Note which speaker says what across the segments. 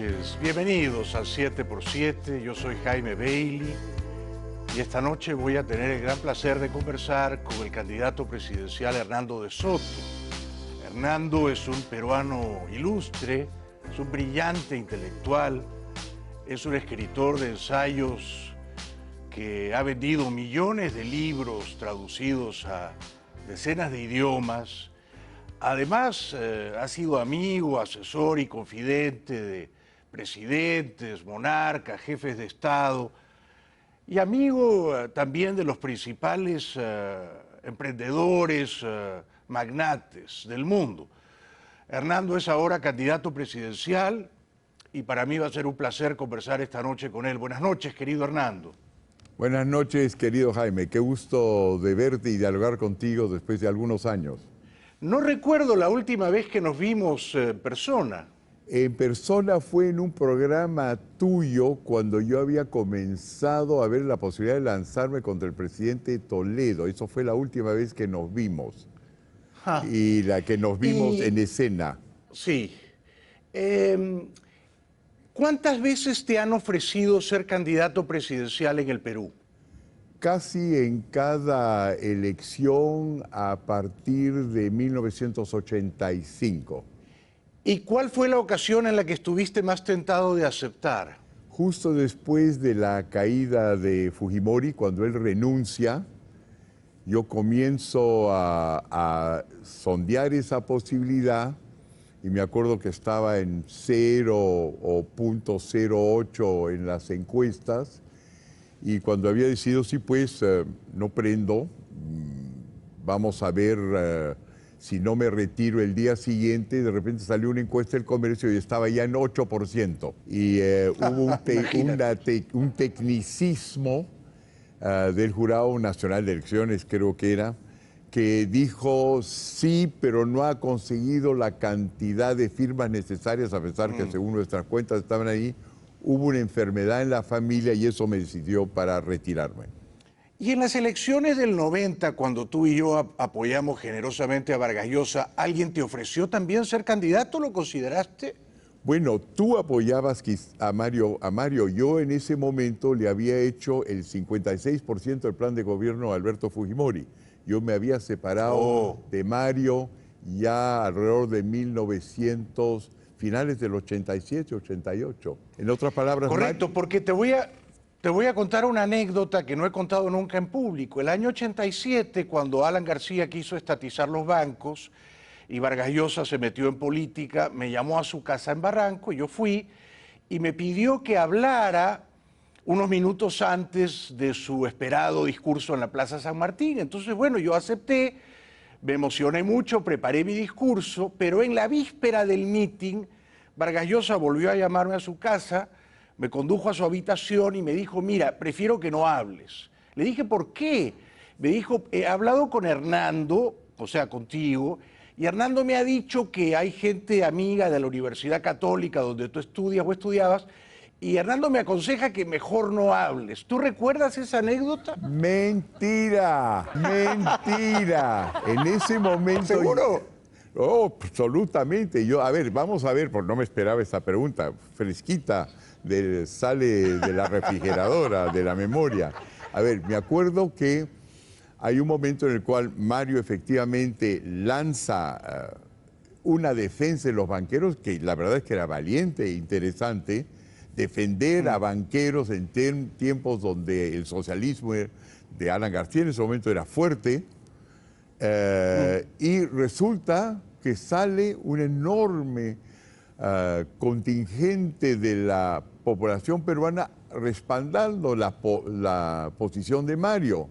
Speaker 1: noches, bienvenidos al 7x7, yo soy Jaime Bailey y esta noche voy a tener el gran placer de conversar con el candidato presidencial Hernando de Soto. Hernando es un peruano ilustre, es un brillante intelectual, es un escritor de ensayos que ha vendido millones de libros traducidos a decenas de idiomas. Además, ha sido amigo, asesor y confidente de presidentes, monarcas, jefes de Estado y amigo también de los principales emprendedores, magnates del mundo. Hernando es ahora candidato presidencial y para mí va a ser un placer conversar esta noche con él. Buenas noches, querido Hernando.
Speaker 2: Buenas noches, querido Jaime. Qué gusto de verte y dialogar contigo después de algunos años.
Speaker 1: No recuerdo la última vez que nos vimos en persona.
Speaker 2: En persona fue en un programa tuyo cuando yo había comenzado a ver la posibilidad de lanzarme contra el presidente Toledo. Eso fue la última vez que nos vimos. Y la que nos vimos en escena.
Speaker 1: Sí. ¿Cuántas veces te han ofrecido ser candidato presidencial en el Perú?
Speaker 2: Casi en cada elección a partir de 1985.
Speaker 1: ¿Y cuál fue la ocasión en la que estuviste más tentado de aceptar?
Speaker 2: Justo después de la caída de Fujimori, cuando él renuncia, yo comienzo a sondear esa posibilidad y me acuerdo que estaba en 0 o 0.08 en las encuestas. Y cuando había decidido, sí, pues no prendo, vamos a ver si no me retiro el día siguiente. De repente salió una encuesta del comercio y estaba ya en 8%. Y hubo un tecnicismo del Jurado Nacional de Elecciones, creo que era, que dijo sí, pero no ha conseguido la cantidad de firmas necesarias, a pesar que según nuestras cuentas estaban ahí. Hubo una enfermedad en la familia y eso me decidió para retirarme.
Speaker 1: Y en las elecciones del 90, cuando tú y yo apoyamos generosamente a Vargas Llosa, ¿alguien te ofreció también ser candidato? ¿Lo consideraste?
Speaker 2: Bueno, tú apoyabas a Mario. Yo en ese momento le había hecho el 56% del plan de gobierno a Alberto Fujimori. Yo me había separado de Mario ya alrededor de 1900... finales del 87, 88. En otras palabras...
Speaker 1: Correcto, porque te voy a contar una anécdota que no he contado nunca en público. El año 87, cuando Alan García quiso estatizar los bancos y Vargas Llosa se metió en política, me llamó a su casa en Barranco, yo fui y me pidió que hablara unos minutos antes de su esperado discurso en la Plaza San Martín. Entonces, bueno, yo acepté. Me emocioné mucho, preparé mi discurso, pero en la víspera del meeting, Vargas Llosa volvió a llamarme a su casa, me condujo a su habitación y me dijo, mira, prefiero que no hables. Le dije, ¿por qué? Me dijo, he hablado con Hernando, o sea, contigo, y Hernando me ha dicho que hay gente amiga de la Universidad Católica donde tú estudias o estudiabas, y Hernando me aconseja que mejor no hables. ¿Tú recuerdas esa anécdota?
Speaker 2: ¡Mentira! ¡Mentira! En ese momento...
Speaker 1: ¿Seguro?
Speaker 2: Oh, absolutamente. Vamos a ver, porque no me esperaba esta pregunta. Fresquita, sale de la refrigeradora, de la memoria. A ver, me acuerdo que hay un momento en el cual Mario efectivamente lanza una defensa de los banqueros, que la verdad es que era valiente e interesante. Defender a banqueros en tiempos donde el socialismo de Alan García en ese momento era fuerte, y resulta que sale un enorme contingente de la población peruana respaldando la posición de Mario.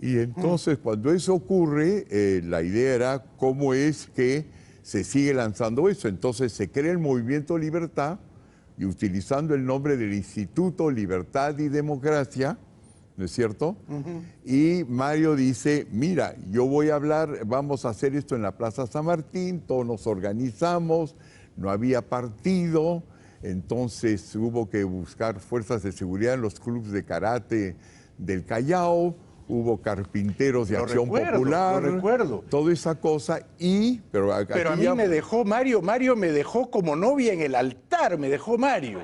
Speaker 2: Y entonces cuando eso ocurre, la idea era cómo es que se sigue lanzando eso. Entonces se crea el Movimiento Libertad, y utilizando el nombre del Instituto Libertad y Democracia, ¿no es cierto? Y Mario dice, mira, yo voy a hablar, vamos a hacer esto en la Plaza San Martín, todos nos organizamos, no había partido, entonces hubo que buscar fuerzas de seguridad en los clubes de karate del Callao, hubo carpinteros de Acción Popular,
Speaker 1: lo recuerdo.
Speaker 2: Toda esa cosa, pero
Speaker 1: a mí me dejó, Mario me dejó como novia en el altar. pasar, me dejó Mario.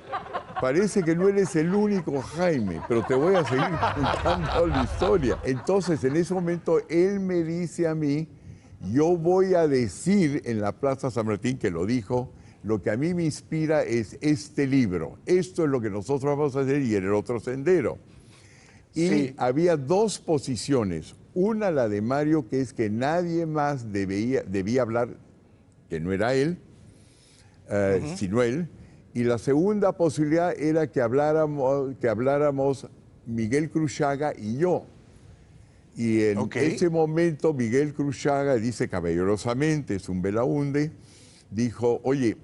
Speaker 2: Parece que no eres el único, Jaime, pero te voy a seguir contando la historia. Entonces, en ese momento, él me dice a mí, yo voy a decir en la Plaza San Martín, que lo dijo, lo que a mí me inspira es este libro. Esto es lo que nosotros vamos a hacer y en el otro sendero. Y
Speaker 1: Sí.
Speaker 2: había dos posiciones. Una, la de Mario, que es que nadie más debía hablar, que no era él, sino él. Y la segunda posibilidad era que habláramos Miguel Cruchaga y yo. Y en ese momento Miguel Cruchaga dice caballerosamente, es un belaunde, dijo, oye,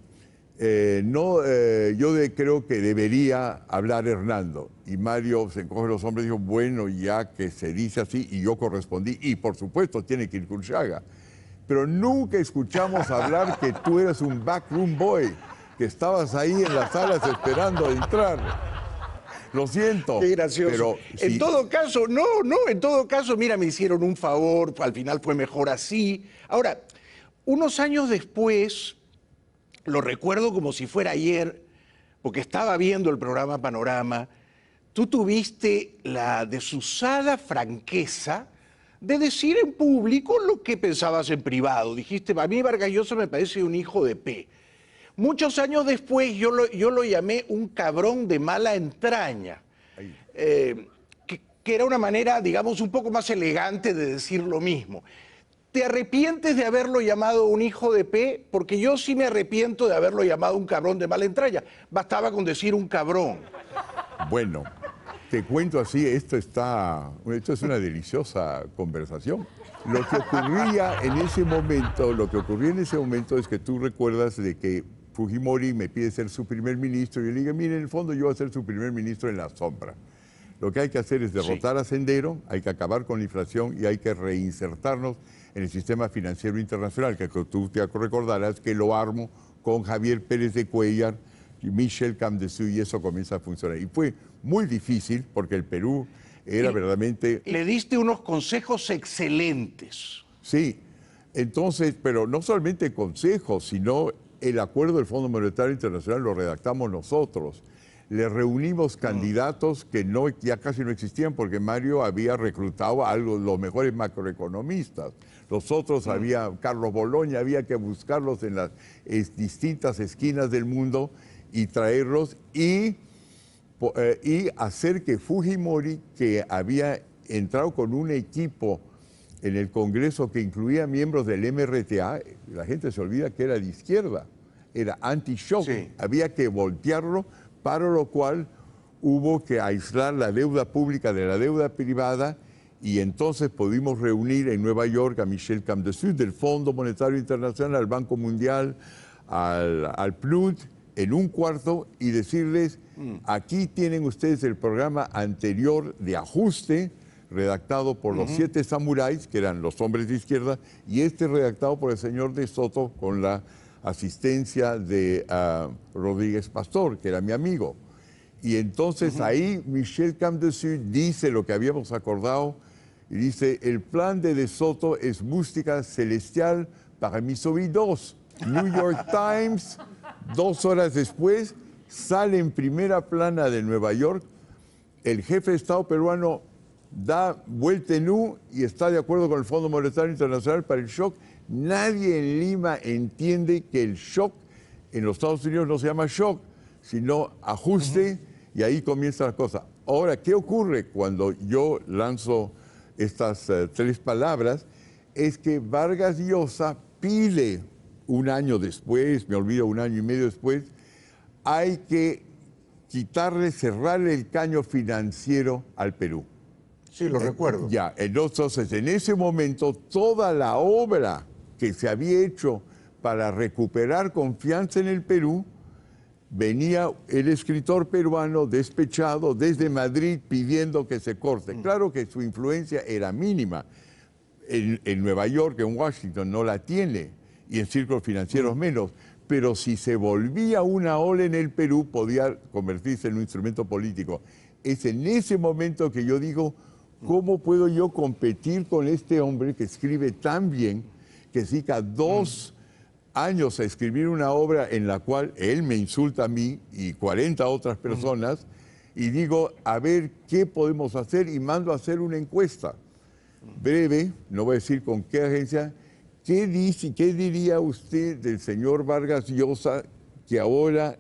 Speaker 2: yo creo que debería hablar Hernando. Y Mario se encoge los hombros y dijo, bueno, ya que se dice así, y yo correspondí, y por supuesto tiene que ir Cruchaga. Pero nunca escuchamos hablar que tú eras un backroom boy, que estabas ahí en las salas esperando a entrar. Lo siento.
Speaker 1: Qué gracioso.
Speaker 2: Pero
Speaker 1: en todo caso, en todo caso, mira, me hicieron un favor, al final fue mejor así. Ahora, unos años después, lo recuerdo como si fuera ayer, porque estaba viendo el programa Panorama, tú tuviste la desusada franqueza de decir en público lo que pensabas en privado. Dijiste, a mí Vargas Llosa me parece un hijo de P. Muchos años después yo lo llamé un cabrón de mala entraña, que era una manera, digamos, un poco más elegante de decir lo mismo. ¿Te arrepientes de haberlo llamado un hijo de P? Porque yo sí me arrepiento de haberlo llamado un cabrón de mala entraña. Bastaba con decir un cabrón.
Speaker 2: Bueno, te cuento así, esto es una deliciosa conversación. Lo que ocurría en ese momento es que tú recuerdas de que Fujimori me pide ser su primer ministro y yo le digo, mire, en el fondo yo voy a ser su primer ministro en la sombra. Lo que hay que hacer es derrotar a Sendero, hay que acabar con la inflación y hay que reinsertarnos en el sistema financiero internacional, que tú te recordarás que lo armo con Javier Pérez de Cuellar y Michel Camdesú y eso comienza a funcionar. Y fue muy difícil porque el Perú era verdaderamente...
Speaker 1: Le diste unos consejos excelentes.
Speaker 2: Sí, entonces, pero no solamente consejos, sino el acuerdo del Fondo Monetario Internacional lo redactamos nosotros. Le reunimos candidatos que ya casi no existían porque Mario había reclutado a los mejores macroeconomistas. Los otros Carlos Boloña, había que buscarlos en las distintas esquinas del mundo y traerlos y hacer que Fujimori, que había entrado con un equipo en el Congreso que incluía miembros del MRTA, la gente se olvida que era de izquierda, era anti-shock, había que voltearlo, para lo cual hubo que aislar la deuda pública de la deuda privada y entonces pudimos reunir en Nueva York a Michel Camdesú del Fondo Monetario Internacional, al Banco Mundial, al PNUD, en un cuarto y decirles, aquí tienen ustedes el programa anterior de ajuste, redactado por los 7 samuráis, que eran los hombres de izquierda, y redactado por el señor de Soto con la asistencia de Rodríguez Pastor, que era mi amigo. Y entonces ahí Michel Camdesú dice lo que habíamos acordado, y dice, el plan de Soto es música celestial para mis oídos. New York Times, 2 horas después, sale en primera plana de Nueva York, el jefe de Estado peruano da vuelta en U y está de acuerdo con el Fondo Monetario Internacional para el shock. Nadie en Lima entiende que el shock en los Estados Unidos no se llama shock, sino ajuste, y ahí comienza la cosa. Ahora, ¿qué ocurre cuando yo lanzo estas 3 palabras? Es que Vargas Llosa pide un año después, me olvido, 1 año y medio después, hay que cerrarle el caño financiero al Perú.
Speaker 1: Sí, lo recuerdo.
Speaker 2: Ya, entonces en ese momento toda la obra que se había hecho para recuperar confianza en el Perú, venía el escritor peruano despechado desde Madrid pidiendo que se corte. Claro que su influencia era mínima. En Nueva York, en Washington, no la tiene, y en círculos financieros menos. Pero si se volvía una ola en el Perú, podía convertirse en un instrumento político. Es en ese momento que yo digo, ¿cómo puedo yo competir con este hombre que escribe tan bien, que dedica 2 años a escribir una obra en la cual él me insulta a mí y 40 otras personas, y digo, a ver qué podemos hacer, y mando a hacer una encuesta breve, no voy a decir con qué agencia. ¿Qué dice, qué diría usted del señor Vargas Llosa, que ahora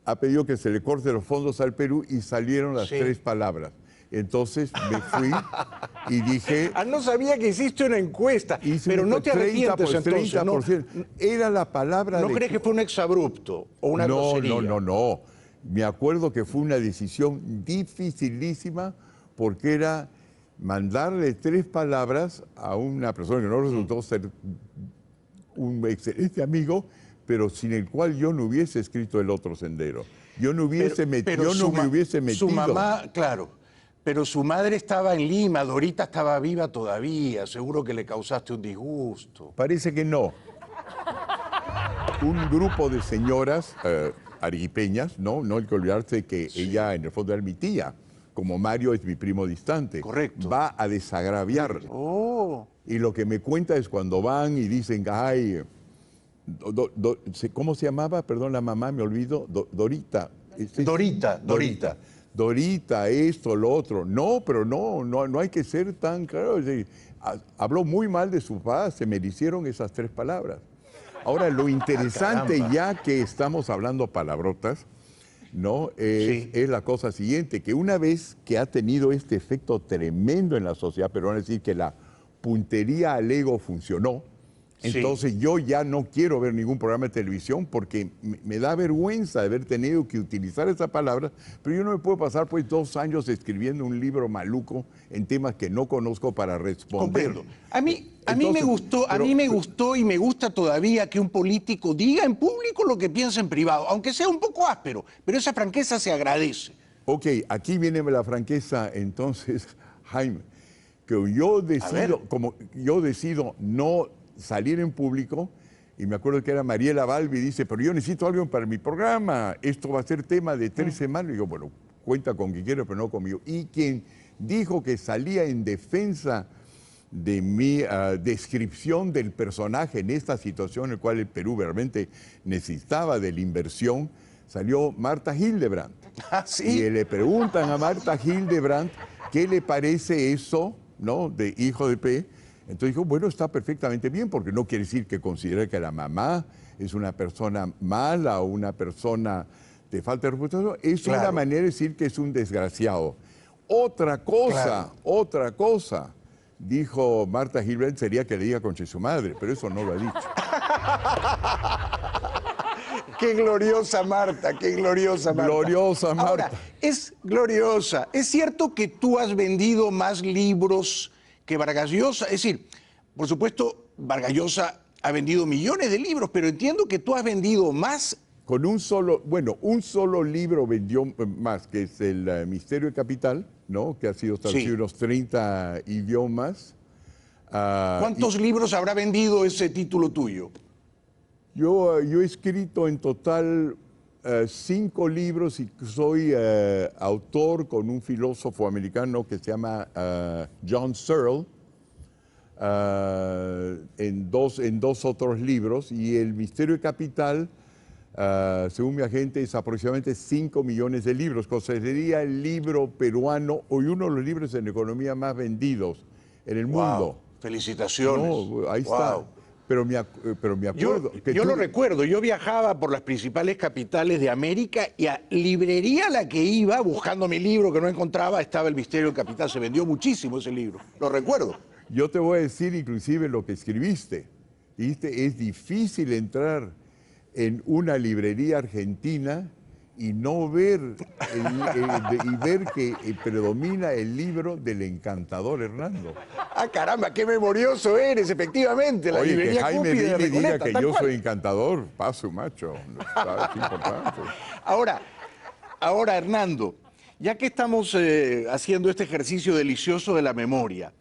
Speaker 2: ha pedido que se le corte los fondos al Perú, y salieron las 3 palabras? Entonces me fui y dije...
Speaker 1: no sabía que hiciste una encuesta, pero no te arrepientes entonces.
Speaker 2: 30%. Era la palabra
Speaker 1: ¿No crees que fue un exabrupto o una grosería?
Speaker 2: No. Me acuerdo que fue una decisión dificilísima, porque era mandarle 3 palabras a una persona que no resultó ser un excelente amigo, pero sin el cual yo no hubiese escrito El otro sendero. Yo no hubiese metido.
Speaker 1: Su mamá, claro, pero su madre estaba en Lima, Dorita estaba viva todavía, seguro que le causaste un disgusto.
Speaker 2: Parece que no. Un grupo de señoras arequipeñas, no hay que olvidarse que ella en el fondo era mi tía, como Mario es mi primo distante.
Speaker 1: Correcto.
Speaker 2: Va a desagraviar.
Speaker 1: Oh.
Speaker 2: Y lo que me cuenta es cuando van y dicen, ay, ¿cómo se llamaba? Perdón, la mamá, me olvido. Dorita. Dorita, esto, lo otro. No, pero no hay que ser tan claro. Habló muy mal de su papá, se me hicieron esas 3 palabras. Ahora, lo interesante, ya que estamos hablando palabrotas, ¿no? Es la cosa siguiente, que una vez que ha tenido este efecto tremendo en la sociedad peruana, es decir, que la puntería al ego funcionó, entonces yo ya no quiero ver ningún programa de televisión, porque me da vergüenza de haber tenido que utilizar esa palabra, pero yo no me puedo pasar pues 2 años escribiendo un libro maluco en temas que no conozco para responder.
Speaker 1: Comprendo. A mí me gustó y me gusta todavía que un político diga en público lo que piensa en privado, aunque sea un poco áspero, pero esa franqueza se agradece.
Speaker 2: Ok, aquí viene la franqueza entonces, Jaime, que yo decido no salir en público, y me acuerdo que era Mariela Balbi, dice, pero yo necesito algo para mi programa, esto va a ser tema de 3 semanas, y digo, bueno, cuenta con quien quiera, pero no conmigo. Y quien dijo que salía en defensa de mi descripción del personaje en esta situación en la cual el Perú realmente necesitaba de la inversión, salió Marta Hildebrandt. Y le preguntan a Marta Hildebrandt qué le parece eso, ¿no?, de Hijo de P. Entonces dijo, bueno, está perfectamente bien, porque no quiere decir que considere que la mamá es una persona mala o una persona de falta de reputación. Es una manera de decir que es un desgraciado. Otra cosa, dijo Marta Hildebrandt, sería que le diga conche su madre, pero eso no lo ha dicho.
Speaker 1: Qué gloriosa Marta, qué gloriosa Marta.
Speaker 2: Gloriosa Marta.
Speaker 1: Ahora, es gloriosa. Es cierto que tú has vendido más libros que Vargas Llosa. Es decir, por supuesto, Vargas Llosa ha vendido millones de libros, pero entiendo que tú has vendido más.
Speaker 2: Con un solo libro vendió más, que es El Misterio de Capital, ¿no?, que ha sido traducido en unos 30 idiomas.
Speaker 1: ¿Cuántos libros habrá vendido ese título tuyo?
Speaker 2: Yo he escrito en total 5 libros, y soy autor con un filósofo americano que se llama John Searle, en dos otros libros, y El Misterio de Capital, según mi agente, es aproximadamente 5 millones de libros, sería el libro peruano, hoy uno de los libros en economía más vendidos en el mundo.
Speaker 1: Felicitaciones.
Speaker 2: No, ahí está. Pero me acuerdo.
Speaker 1: Yo lo recuerdo, yo viajaba por las principales capitales de América, y a librería a la que iba, buscando mi libro que no encontraba, estaba El Misterio del Capital. Se vendió muchísimo ese libro, lo recuerdo.
Speaker 2: Yo te voy a decir inclusive lo que escribiste. Dijiste, es difícil entrar en una librería argentina y no ver, y ver que predomina el libro del encantador Hernando.
Speaker 1: ¡Ah, caramba, qué memorioso eres! Efectivamente, la librería
Speaker 2: que Jaime
Speaker 1: Cúpide de
Speaker 2: Billy diga
Speaker 1: Recoleta,
Speaker 2: que yo
Speaker 1: cual.
Speaker 2: soy encantador, paso, macho. Es importante.
Speaker 1: Ahora, Hernando, ya que estamos haciendo este ejercicio delicioso de la memoria,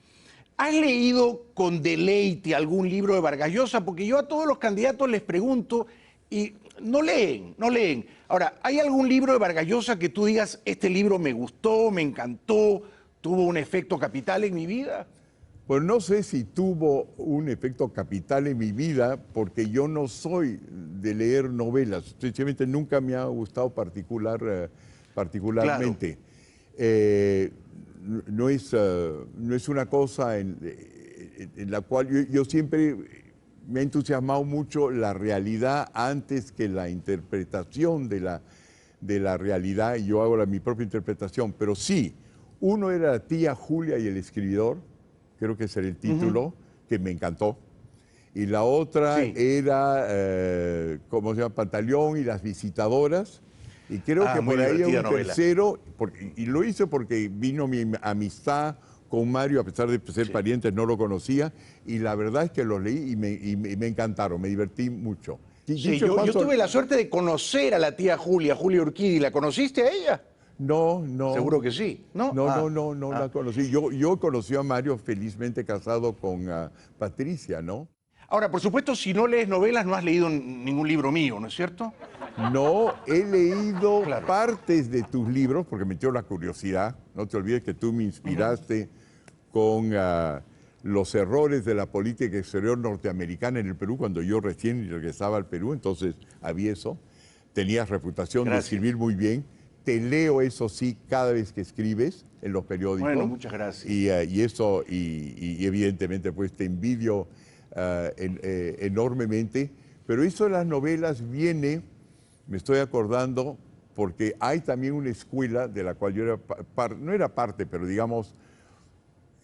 Speaker 1: ¿has leído con deleite algún libro de Vargas Llosa? Porque yo a todos los candidatos les pregunto y no leen. Ahora, ¿hay algún libro de Vargas Llosa que tú digas, este libro me gustó, me encantó, tuvo un efecto capital en mi vida?
Speaker 2: Pues no sé si tuvo un efecto capital en mi vida, porque yo no soy de leer novelas. Sencillamente nunca me ha gustado
Speaker 1: Claro.
Speaker 2: particularmente. No es una cosa en la cual yo siempre me ha entusiasmado mucho la realidad antes que la interpretación de la realidad, y yo hago mi propia interpretación. Pero sí, uno era la tía Julia y el escribidor, creo que ese era el título, que me encantó. Y la otra
Speaker 1: Sí.
Speaker 2: era, ¿cómo se llama? Pantaleón y las visitadoras. Y creo que
Speaker 1: Muy
Speaker 2: por ahí hay
Speaker 1: divertida
Speaker 2: un
Speaker 1: novela.
Speaker 2: tercero, y lo hice porque vino mi amistad con Mario, a pesar de ser parientes, no lo conocía, y la verdad es que los leí y me encantaron, me divertí mucho. Y
Speaker 1: Sí,
Speaker 2: dicho de
Speaker 1: yo
Speaker 2: paso,
Speaker 1: tuve la suerte de conocer a la tía Julia, Julia Urquidi. ¿La conociste a ella?
Speaker 2: no,
Speaker 1: Seguro que sí, ¿no?
Speaker 2: no la conocí. Yo conocí a Mario felizmente casado con Patricia, ¿no?
Speaker 1: Ahora, por supuesto, si no lees novelas, no has leído ningún libro mío, ¿no es cierto?
Speaker 2: No, he leído
Speaker 1: Claro.
Speaker 2: partes de tus libros porque me dio la curiosidad. No te olvides que tú me inspiraste con los errores de la política exterior norteamericana en el Perú cuando yo recién regresaba al Perú, entonces había eso. Tenías reputación de
Speaker 1: Gracias.
Speaker 2: escribir muy bien. Te leo, eso sí, cada vez que escribes en los periódicos.
Speaker 1: Bueno, muchas gracias.
Speaker 2: Y evidentemente pues te envidio enormemente. Pero eso de las novelas viene, me estoy acordando, porque hay también una escuela de la cual yo era no era parte, pero digamos,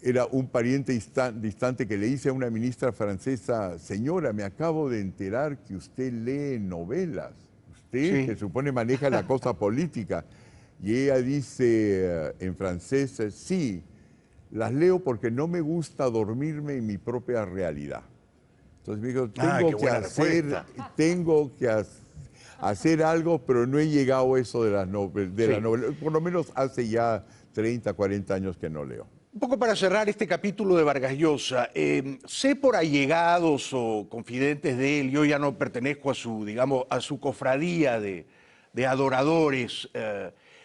Speaker 2: era un pariente distante que le hice a una ministra francesa: señora, me acabo de enterar que usted lee novelas, usted
Speaker 1: Sí.
Speaker 2: que supone maneja la cosa política. Y ella dice en francés: sí, las leo porque no me gusta dormirme en mi propia realidad. Entonces me dijo,
Speaker 1: Qué buena respuesta.
Speaker 2: tengo que hacer algo, pero no he llegado a eso de las
Speaker 1: Sí.
Speaker 2: novelas. Por lo menos hace ya 30, 40 años que no leo.
Speaker 1: Un poco para cerrar este capítulo de Vargas Llosa, sé por allegados o confidentes de él, yo ya no pertenezco a su, digamos, a su cofradía de adoradores.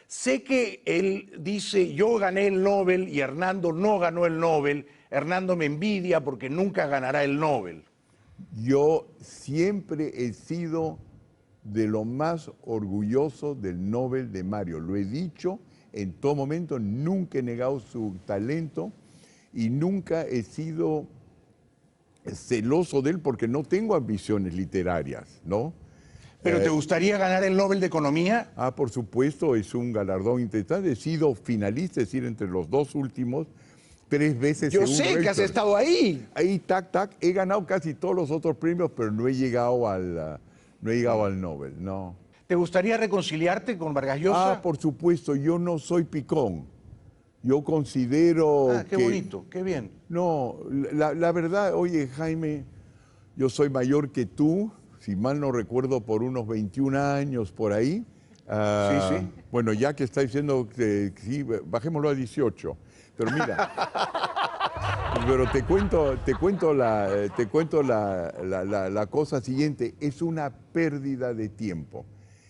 Speaker 1: Sé que él dice, yo gané el Nobel y Hernando no ganó el Nobel. Hernando me envidia porque nunca ganará el Nobel.
Speaker 2: Yo siempre he sido de lo más orgulloso del Nobel de Mario. Lo he dicho en todo momento, nunca he negado su talento y nunca he sido celoso de él porque no tengo ambiciones literarias, ¿no?
Speaker 1: ¿Pero te gustaría ganar el Nobel de Economía?
Speaker 2: Por supuesto, es un galardón interesante. He sido finalista, es decir, entre los dos últimos, 3 veces.
Speaker 1: Yo sé que has estado ahí.
Speaker 2: Ahí, tac, he ganado casi todos los otros premios, pero no he llegado al Nobel, no.
Speaker 1: ¿Te gustaría reconciliarte con Vargas Llosa?
Speaker 2: Por supuesto, yo no soy picón. Yo considero
Speaker 1: qué bonito, qué bien.
Speaker 2: No, la verdad, oye, Jaime, yo soy mayor que tú, si mal no recuerdo, por unos 21 años por ahí.
Speaker 1: Sí.
Speaker 2: Bueno, ya que está diciendo que sí, bajémoslo a 18. Pero mira, pero te cuento la cosa siguiente, es una pérdida de tiempo.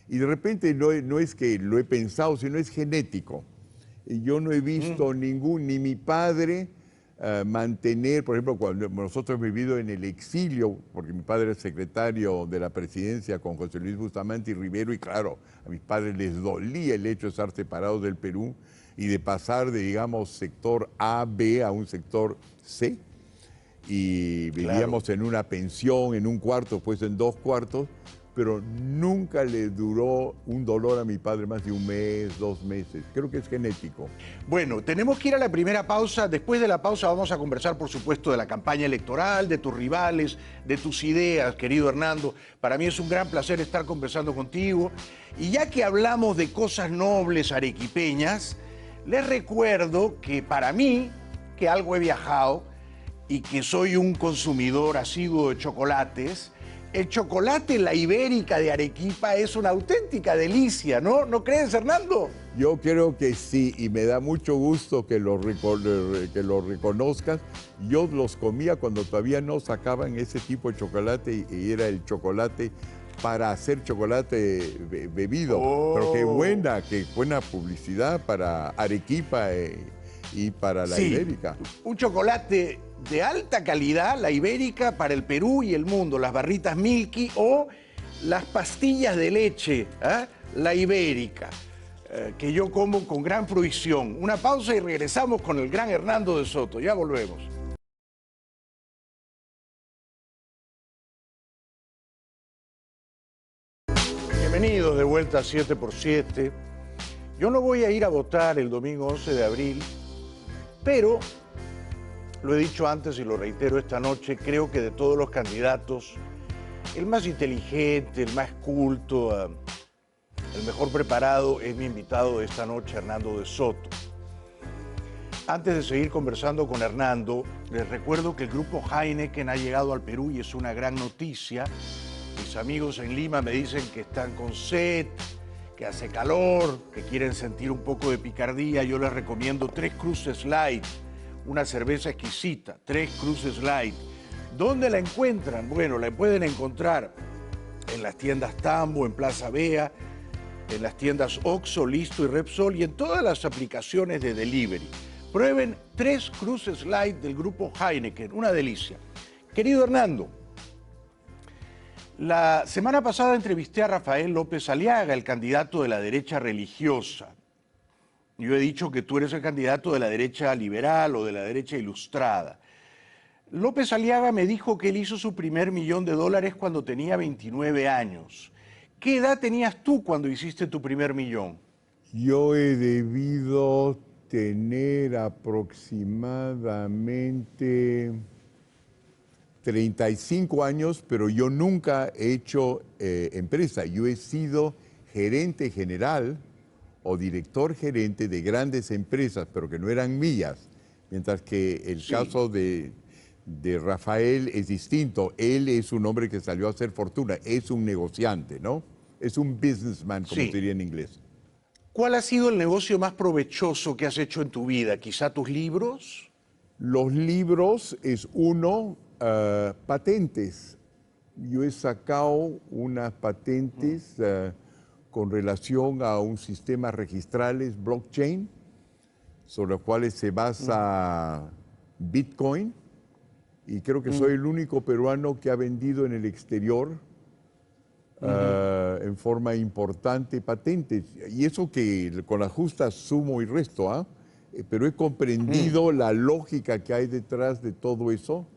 Speaker 2: Y de repente no es que lo he pensado, sino es genético. Y yo no he visto ni mi padre mantener, por ejemplo, cuando nosotros hemos vivido en el exilio, porque mi padre es secretario de la presidencia con José Luis Bustamante y Rivero, y claro, a mis padres les dolía el hecho de estar separados del Perú y de pasar de, digamos, sector A, B a un sector C. Y vivíamos en una pensión, en un cuarto, después en 2 cuartos, pero nunca le duró un dolor a mi padre más de 1 mes, 2 meses. Creo que es genético.
Speaker 1: Bueno, tenemos que ir a la primera pausa. Después de la pausa vamos a conversar, por supuesto, de la campaña electoral, de tus rivales, de tus ideas, querido Hernando. Para mí es un gran placer estar conversando contigo. Y ya que hablamos de cosas nobles arequipeñas, les recuerdo que para mí, que algo he viajado y que soy un consumidor asiduo de chocolates, el chocolate La Ibérica de Arequipa es una auténtica delicia, ¿no? ¿No crees, Hernando?
Speaker 2: Yo creo que sí, y me da mucho gusto que lo reconozcas. Yo los comía cuando todavía no sacaban ese tipo de chocolate y era el chocolate para hacer chocolate bebido. Pero qué buena publicidad para Arequipa y para la
Speaker 1: Sí,
Speaker 2: ibérica.
Speaker 1: un chocolate de alta calidad, la ibérica, para el Perú y el mundo, las barritas Milky o las pastillas de leche, ¿eh? La ibérica, que yo como con gran fruición. Una pausa y regresamos con el gran Hernando de Soto. Ya volvemos. Bienvenidos de vuelta a 7x7. Yo no voy a ir a votar el domingo 11 de abril, pero lo he dicho antes y lo reitero esta noche, creo que de todos los candidatos, el más inteligente, el más culto, el mejor preparado es mi invitado de esta noche, Hernando de Soto. Antes de seguir conversando con Hernando, les recuerdo que el grupo Heineken ha llegado al Perú y es una gran noticia. Mis amigos en Lima me dicen que están con sed, que hace calor, que quieren sentir un poco de picardía. Yo les recomiendo Tres Cruces Light, una cerveza exquisita, Tres Cruces Light. ¿Dónde la encuentran? Bueno, la pueden encontrar en las tiendas Tambo, en Plaza Vea, en las tiendas Oxxo, Listo y Repsol y en todas las aplicaciones de delivery. Prueben Tres Cruces Light del grupo Heineken, una delicia. Querido Hernando, la semana pasada entrevisté a Rafael López Aliaga, el candidato de la derecha religiosa. Yo he dicho que tú eres el candidato de la derecha liberal o de la derecha ilustrada. López Aliaga me dijo que él hizo su primer $1.000.000 cuando tenía 29 años. ¿Qué edad tenías tú cuando hiciste tu primer millón?
Speaker 2: Yo he debido tener aproximadamente 35 años, pero yo nunca he hecho empresa. Yo he sido gerente general o director gerente de grandes empresas, pero que no eran mías. Mientras que el caso de Rafael es distinto. Él es un hombre que salió a hacer fortuna, es un negociante, ¿no? Es un businessman, como se diría en inglés.
Speaker 1: ¿Cuál ha sido el negocio más provechoso que has hecho en tu vida? ¿Quizá tus libros?
Speaker 2: Los libros es uno, patentes. Yo he sacado unas patentes con relación a un sistema registrales blockchain, sobre los cuales se basa Bitcoin, y creo que soy el único peruano que ha vendido en el exterior en forma importante patentes. Y eso que con la justa sumo y resto, ¿ah? Pero he comprendido la lógica que hay detrás de todo eso.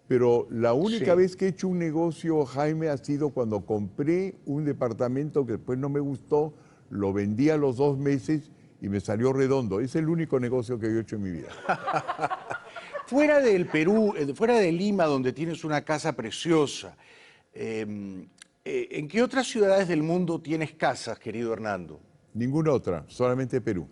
Speaker 2: Pero la única vez que he hecho un negocio, Jaime, ha sido cuando compré un departamento que después no me gustó, lo vendí a los 2 meses y me salió redondo. Es el único negocio que yo he hecho en mi vida.
Speaker 1: Fuera del Perú, fuera de Lima, donde tienes una casa preciosa, ¿en qué otras ciudades del mundo tienes casas, querido Hernando?
Speaker 2: Ninguna otra, solamente Perú,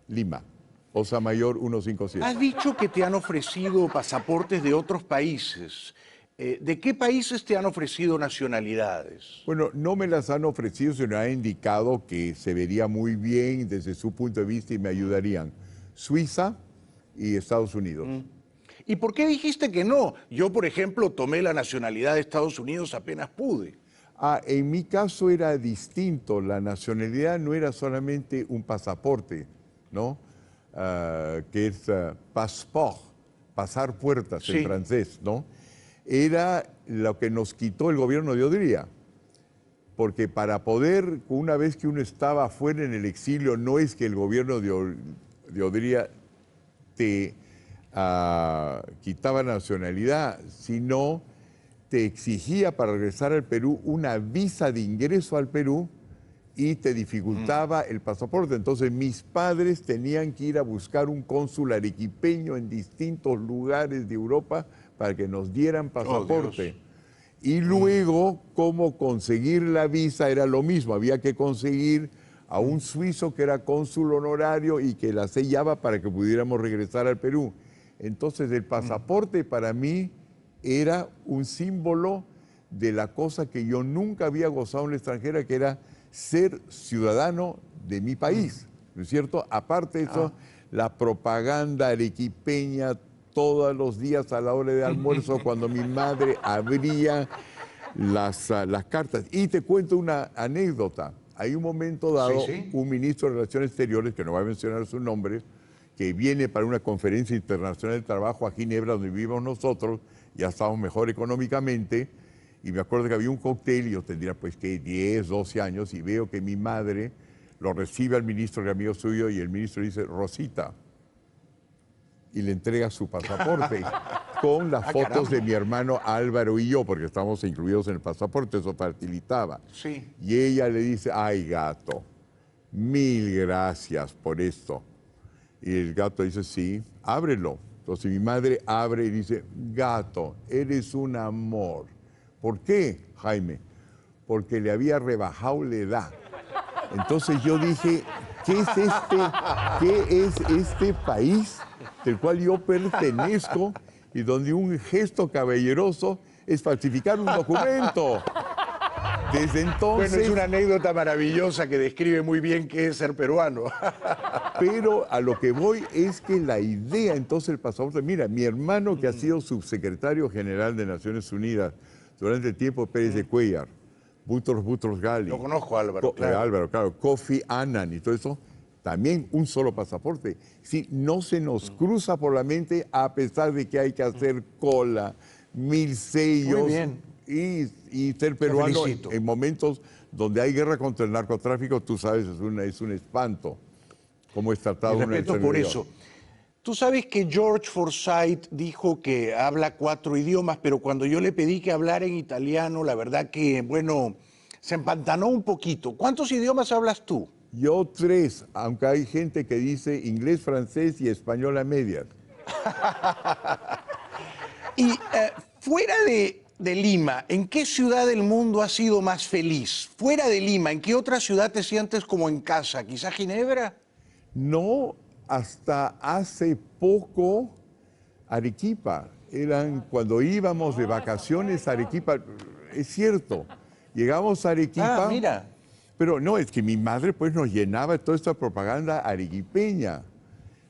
Speaker 2: Lima. Osa Mayor 157.
Speaker 1: Has dicho que te han ofrecido pasaportes de otros países. ¿De qué países te han ofrecido nacionalidades?
Speaker 2: Bueno, no me las han ofrecido, sino han indicado que se vería muy bien desde su punto de vista y me ayudarían. Suiza y Estados Unidos.
Speaker 1: ¿Y por qué dijiste que no? Yo, por ejemplo, tomé la nacionalidad de Estados Unidos apenas pude.
Speaker 2: En mi caso era distinto. La nacionalidad no era solamente un pasaporte, ¿no? Que es passeport, pasar puertas en francés, ¿no? Era lo que nos quitó el gobierno de Odría. Porque para poder, una vez que uno estaba afuera en el exilio, no es que el gobierno de Odría te quitaba nacionalidad, sino te exigía para regresar al Perú una visa de ingreso al Perú y te dificultaba el pasaporte. Entonces mis padres tenían que ir a buscar un cónsul arequipeño en distintos lugares de Europa para que nos dieran pasaporte. Y luego, cómo conseguir la visa era lo mismo. Había que conseguir a un suizo que era cónsul honorario y que la sellaba para que pudiéramos regresar al Perú. Entonces el pasaporte para mí era un símbolo de la cosa que yo nunca había gozado en la extranjera, que era ser ciudadano de mi país, ¿no es cierto? Aparte de eso, la propaganda arequipeña todos los días a la hora de almuerzo, cuando mi madre abría las cartas. Y te cuento una anécdota. Hay un momento dado, un ministro de Relaciones Exteriores, que no voy a mencionar su nombre, que viene para una conferencia internacional de trabajo a Ginebra, donde vivimos nosotros, ya estábamos mejor económicamente, y me acuerdo que había un cóctel, y yo tendría pues que 10, 12 años, y veo que mi madre lo recibe al ministro, que es amigo suyo, y el ministro dice, Rosita, y le entrega su pasaporte con las fotos
Speaker 1: caramba.
Speaker 2: de mi hermano Álvaro y yo, porque estábamos incluidos en el pasaporte, eso facilitaba.
Speaker 1: Sí.
Speaker 2: Y ella le dice, ay gato, mil gracias por esto. Y el gato dice, sí, ábrelo. Entonces mi madre abre y dice, gato, eres un amor. ¿Por qué, Jaime? Porque le había rebajado la edad. Entonces yo dije, ¿qué es este país del cual yo pertenezco y donde un gesto caballeroso es falsificar un documento? Desde entonces...
Speaker 1: Bueno, es una anécdota maravillosa que describe muy bien qué es ser peruano.
Speaker 2: Pero a lo que voy es que la idea, entonces, el pasaporte... Mira, mi hermano, que ha sido subsecretario general de Naciones Unidas durante el tiempo de Pérez de Cuellar, Butros Ghali...
Speaker 1: Lo conozco, Álvaro, claro.
Speaker 2: Álvaro, claro. Kofi Annan y todo eso, también un solo pasaporte. Sí, no se nos cruza por la mente, a pesar de que hay que hacer cola, 1000 sellos...
Speaker 1: Muy bien.
Speaker 2: Y ser peruano
Speaker 1: felicito.
Speaker 2: en momentos donde hay guerra contra el narcotráfico, tú sabes, es un espanto. ¿Cómo es tratado
Speaker 1: Mi
Speaker 2: uno en el
Speaker 1: respeto por
Speaker 2: servidor?
Speaker 1: eso. Tú sabes que George Forsyth dijo que habla 4 idiomas, pero cuando yo le pedí que hablara en italiano, la verdad que, bueno, se empantanó un poquito. ¿Cuántos idiomas hablas tú?
Speaker 2: Yo 3, aunque hay gente que dice inglés, francés y español a medias.
Speaker 1: Y fuera de Lima, ¿en qué ciudad del mundo has sido más feliz? Fuera de Lima, ¿en qué otra ciudad te sientes como en casa? ¿Quizá Ginebra?
Speaker 2: No, hasta hace poco Arequipa. Cuando íbamos de vacaciones a Arequipa, es cierto, llegamos a Arequipa.
Speaker 1: Ah, mira.
Speaker 2: Pero no, es que mi madre pues nos llenaba de toda esta propaganda arequipeña.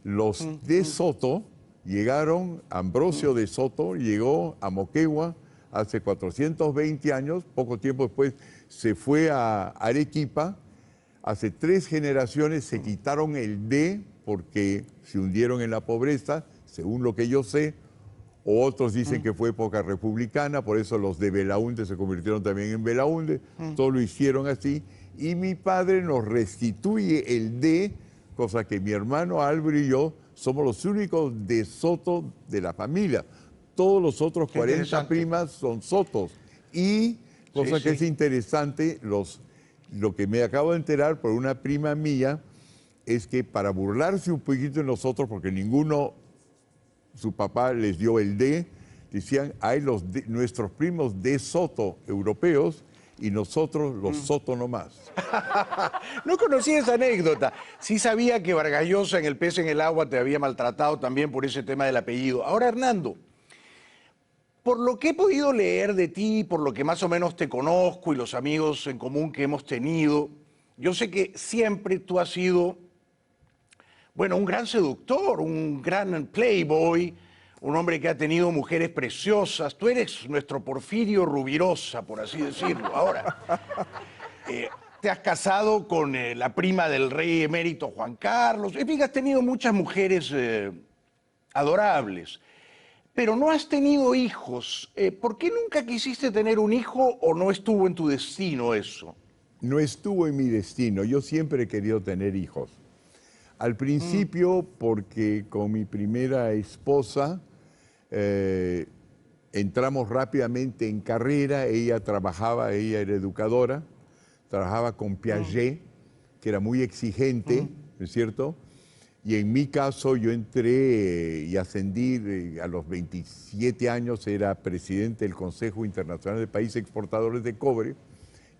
Speaker 2: Los de Soto llegaron, Ambrosio de Soto llegó a Moquegua hace 420 años, poco tiempo después se fue a Arequipa. Hace 3 generaciones se quitaron el D porque se hundieron en la pobreza, según lo que yo sé. Otros dicen que fue época republicana, por eso los de Belaúnde se convirtieron también en Belaúnde. Todo lo hicieron así. Y mi padre nos restituye el D, cosa que mi hermano Álvaro y yo somos los únicos de Soto de la familia. Todos los otros 40 primas son Sotos. Y, cosa que es interesante, lo que me acabo de enterar por una prima mía, es que para burlarse un poquito de nosotros, porque ninguno, su papá les dio el D, decían, hay nuestros primos de Soto europeos y nosotros los Soto nomás.
Speaker 1: No conocía esa anécdota. Sí sabía que Vargas Llosa en El pez en el agua te había maltratado también por ese tema del apellido. Ahora, Hernando, por lo que he podido leer de ti, por lo que más o menos te conozco y los amigos en común que hemos tenido, yo sé que siempre tú has sido, bueno, un gran seductor, un gran playboy, un hombre que ha tenido mujeres preciosas. Tú eres nuestro Porfirio Rubirosa, por así decirlo. Ahora, te has casado con la prima del rey emérito Juan Carlos. En fin, has tenido muchas mujeres adorables, pero no has tenido hijos. ¿Por qué nunca quisiste tener un hijo o no estuvo en tu destino eso?
Speaker 2: No estuvo en mi destino. Yo siempre he querido tener hijos. Al principio, porque con mi primera esposa entramos rápidamente en carrera. Ella era educadora, trabajaba con Piaget, que era muy exigente, ¿no es cierto? Y en mi caso yo entré y ascendí a los 27 años, era presidente del Consejo Internacional de Países Exportadores de Cobre,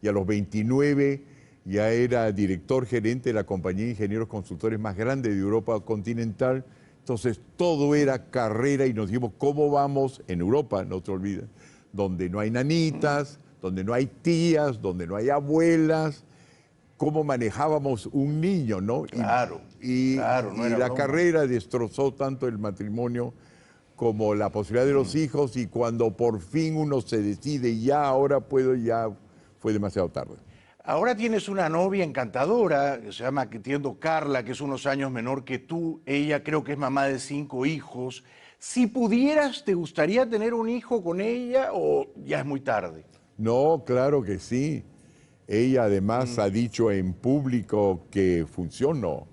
Speaker 2: y a los 29 ya era director gerente de la compañía de ingenieros consultores más grande de Europa continental. Entonces todo era carrera y nos dijimos, ¿cómo vamos en Europa? No te olvides, donde no hay nanitas, donde no hay tías, donde no hay abuelas. ¿Cómo manejábamos un niño, no?
Speaker 1: Claro, claro, no
Speaker 2: y
Speaker 1: era
Speaker 2: la
Speaker 1: broma.
Speaker 2: carrera destrozó tanto el matrimonio como la posibilidad de los hijos, y cuando por fin uno se decide, ya ahora puedo, ya fue demasiado tarde.
Speaker 1: Ahora tienes una novia encantadora, que se llama, que entiendo, Carla, que es unos años menor que tú. Ella creo que es mamá de 5 hijos. Si pudieras, ¿te gustaría tener un hijo con ella o ya es muy tarde?
Speaker 2: No, claro que sí. Ella además ha dicho en público que funcionó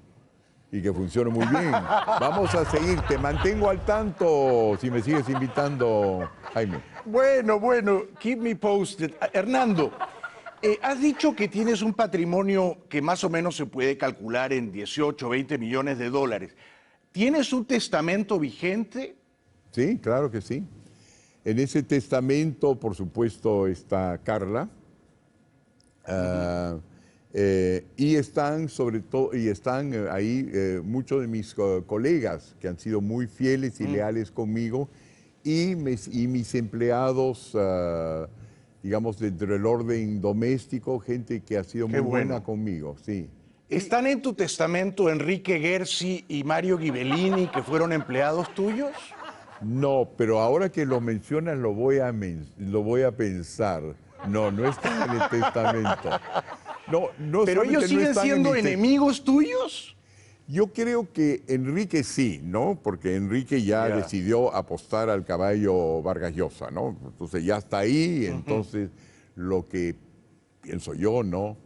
Speaker 2: y que funciona muy bien. Vamos a seguir, te mantengo al tanto si me sigues invitando, Jaime.
Speaker 1: Bueno, keep me posted. Hernando, has dicho que tienes un patrimonio que más o menos se puede calcular en 18, 20 millones de dólares. ¿Tienes un testamento vigente?
Speaker 2: Sí, claro que sí. En ese testamento, por supuesto, está Carla. Y están sobre todo, y están ahí muchos de mis colegas que han sido muy fieles y leales conmigo y mis empleados, digamos, dentro del orden doméstico, gente que ha sido
Speaker 1: Qué
Speaker 2: muy buena
Speaker 1: bueno.
Speaker 2: conmigo, sí.
Speaker 1: ¿Están en tu testamento Enrique Gersi y Mario Ghibellini, que fueron empleados tuyos?
Speaker 2: No, pero ahora que lo mencionas lo voy a pensar. No, no están en el testamento. No
Speaker 1: ¿Pero ellos
Speaker 2: solamente no
Speaker 1: siguen
Speaker 2: están en
Speaker 1: siendo
Speaker 2: mi
Speaker 1: enemigos tuyos?
Speaker 2: Yo creo que Enrique sí, ¿no? Porque Enrique ya
Speaker 1: Ya.
Speaker 2: decidió apostar al caballo Vargas Llosa, ¿no? Entonces ya está ahí, entonces lo que pienso yo, ¿no?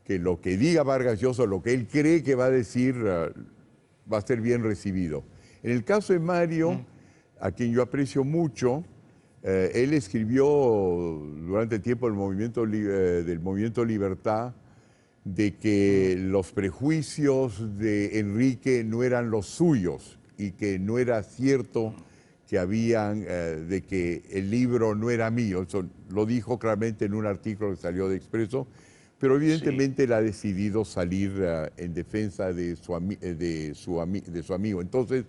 Speaker 2: Que lo que diga Vargas Llosa, lo que él cree que va a decir, va a ser bien recibido. En el caso de Mario, a quien yo aprecio mucho, él escribió durante el tiempo del movimiento Libertad de que los prejuicios de Enrique no eran los suyos y que no era cierto que habían, de que el libro no era mío. Eso lo dijo claramente en un artículo que salió de Expreso, pero evidentemente él ha decidido salir en defensa de su amigo. Entonces,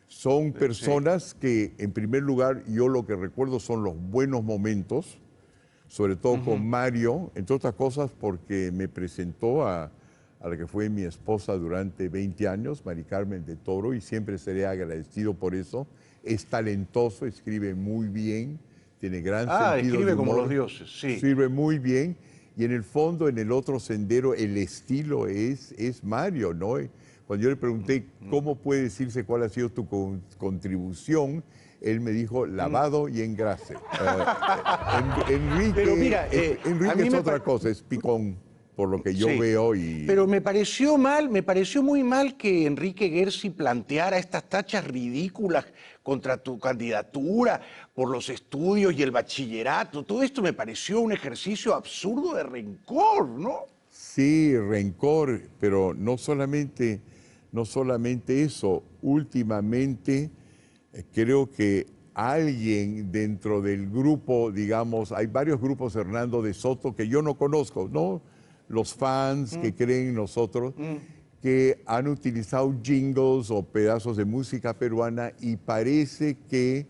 Speaker 2: son personas que, en primer lugar, yo lo que recuerdo son los buenos momentos, sobre todo con Mario, entre otras cosas porque me presentó a la que fue mi esposa durante 20 años, Mari Carmen de Toro, y siempre seré agradecido por eso. Es talentoso, escribe muy bien, tiene gran sentido de
Speaker 1: Escribe como los
Speaker 2: humor,
Speaker 1: dioses, sí.
Speaker 2: sirve muy bien, y en el fondo, en el otro sendero, el estilo es Mario, ¿no? Cuando yo le pregunté cómo puede decirse cuál ha sido tu contribución, él me dijo lavado y engrase. Enrique,
Speaker 1: Pero mira, a
Speaker 2: Enrique
Speaker 1: mí
Speaker 2: es
Speaker 1: me
Speaker 2: otra cosa, es picón, por lo que yo
Speaker 1: Sí,
Speaker 2: veo. Y
Speaker 1: pero me pareció muy mal que Enrique Gersi planteara estas tachas ridículas contra tu candidatura por los estudios y el bachillerato. Todo esto me pareció un ejercicio absurdo de rencor, ¿no?
Speaker 2: sí, rencor, pero no solamente eso. Últimamente creo que alguien dentro del grupo, digamos, hay varios grupos, Hernando, de Soto que yo no conozco, ¿no? Los fans que creen en nosotros, que han utilizado jingles o pedazos de música peruana y parece que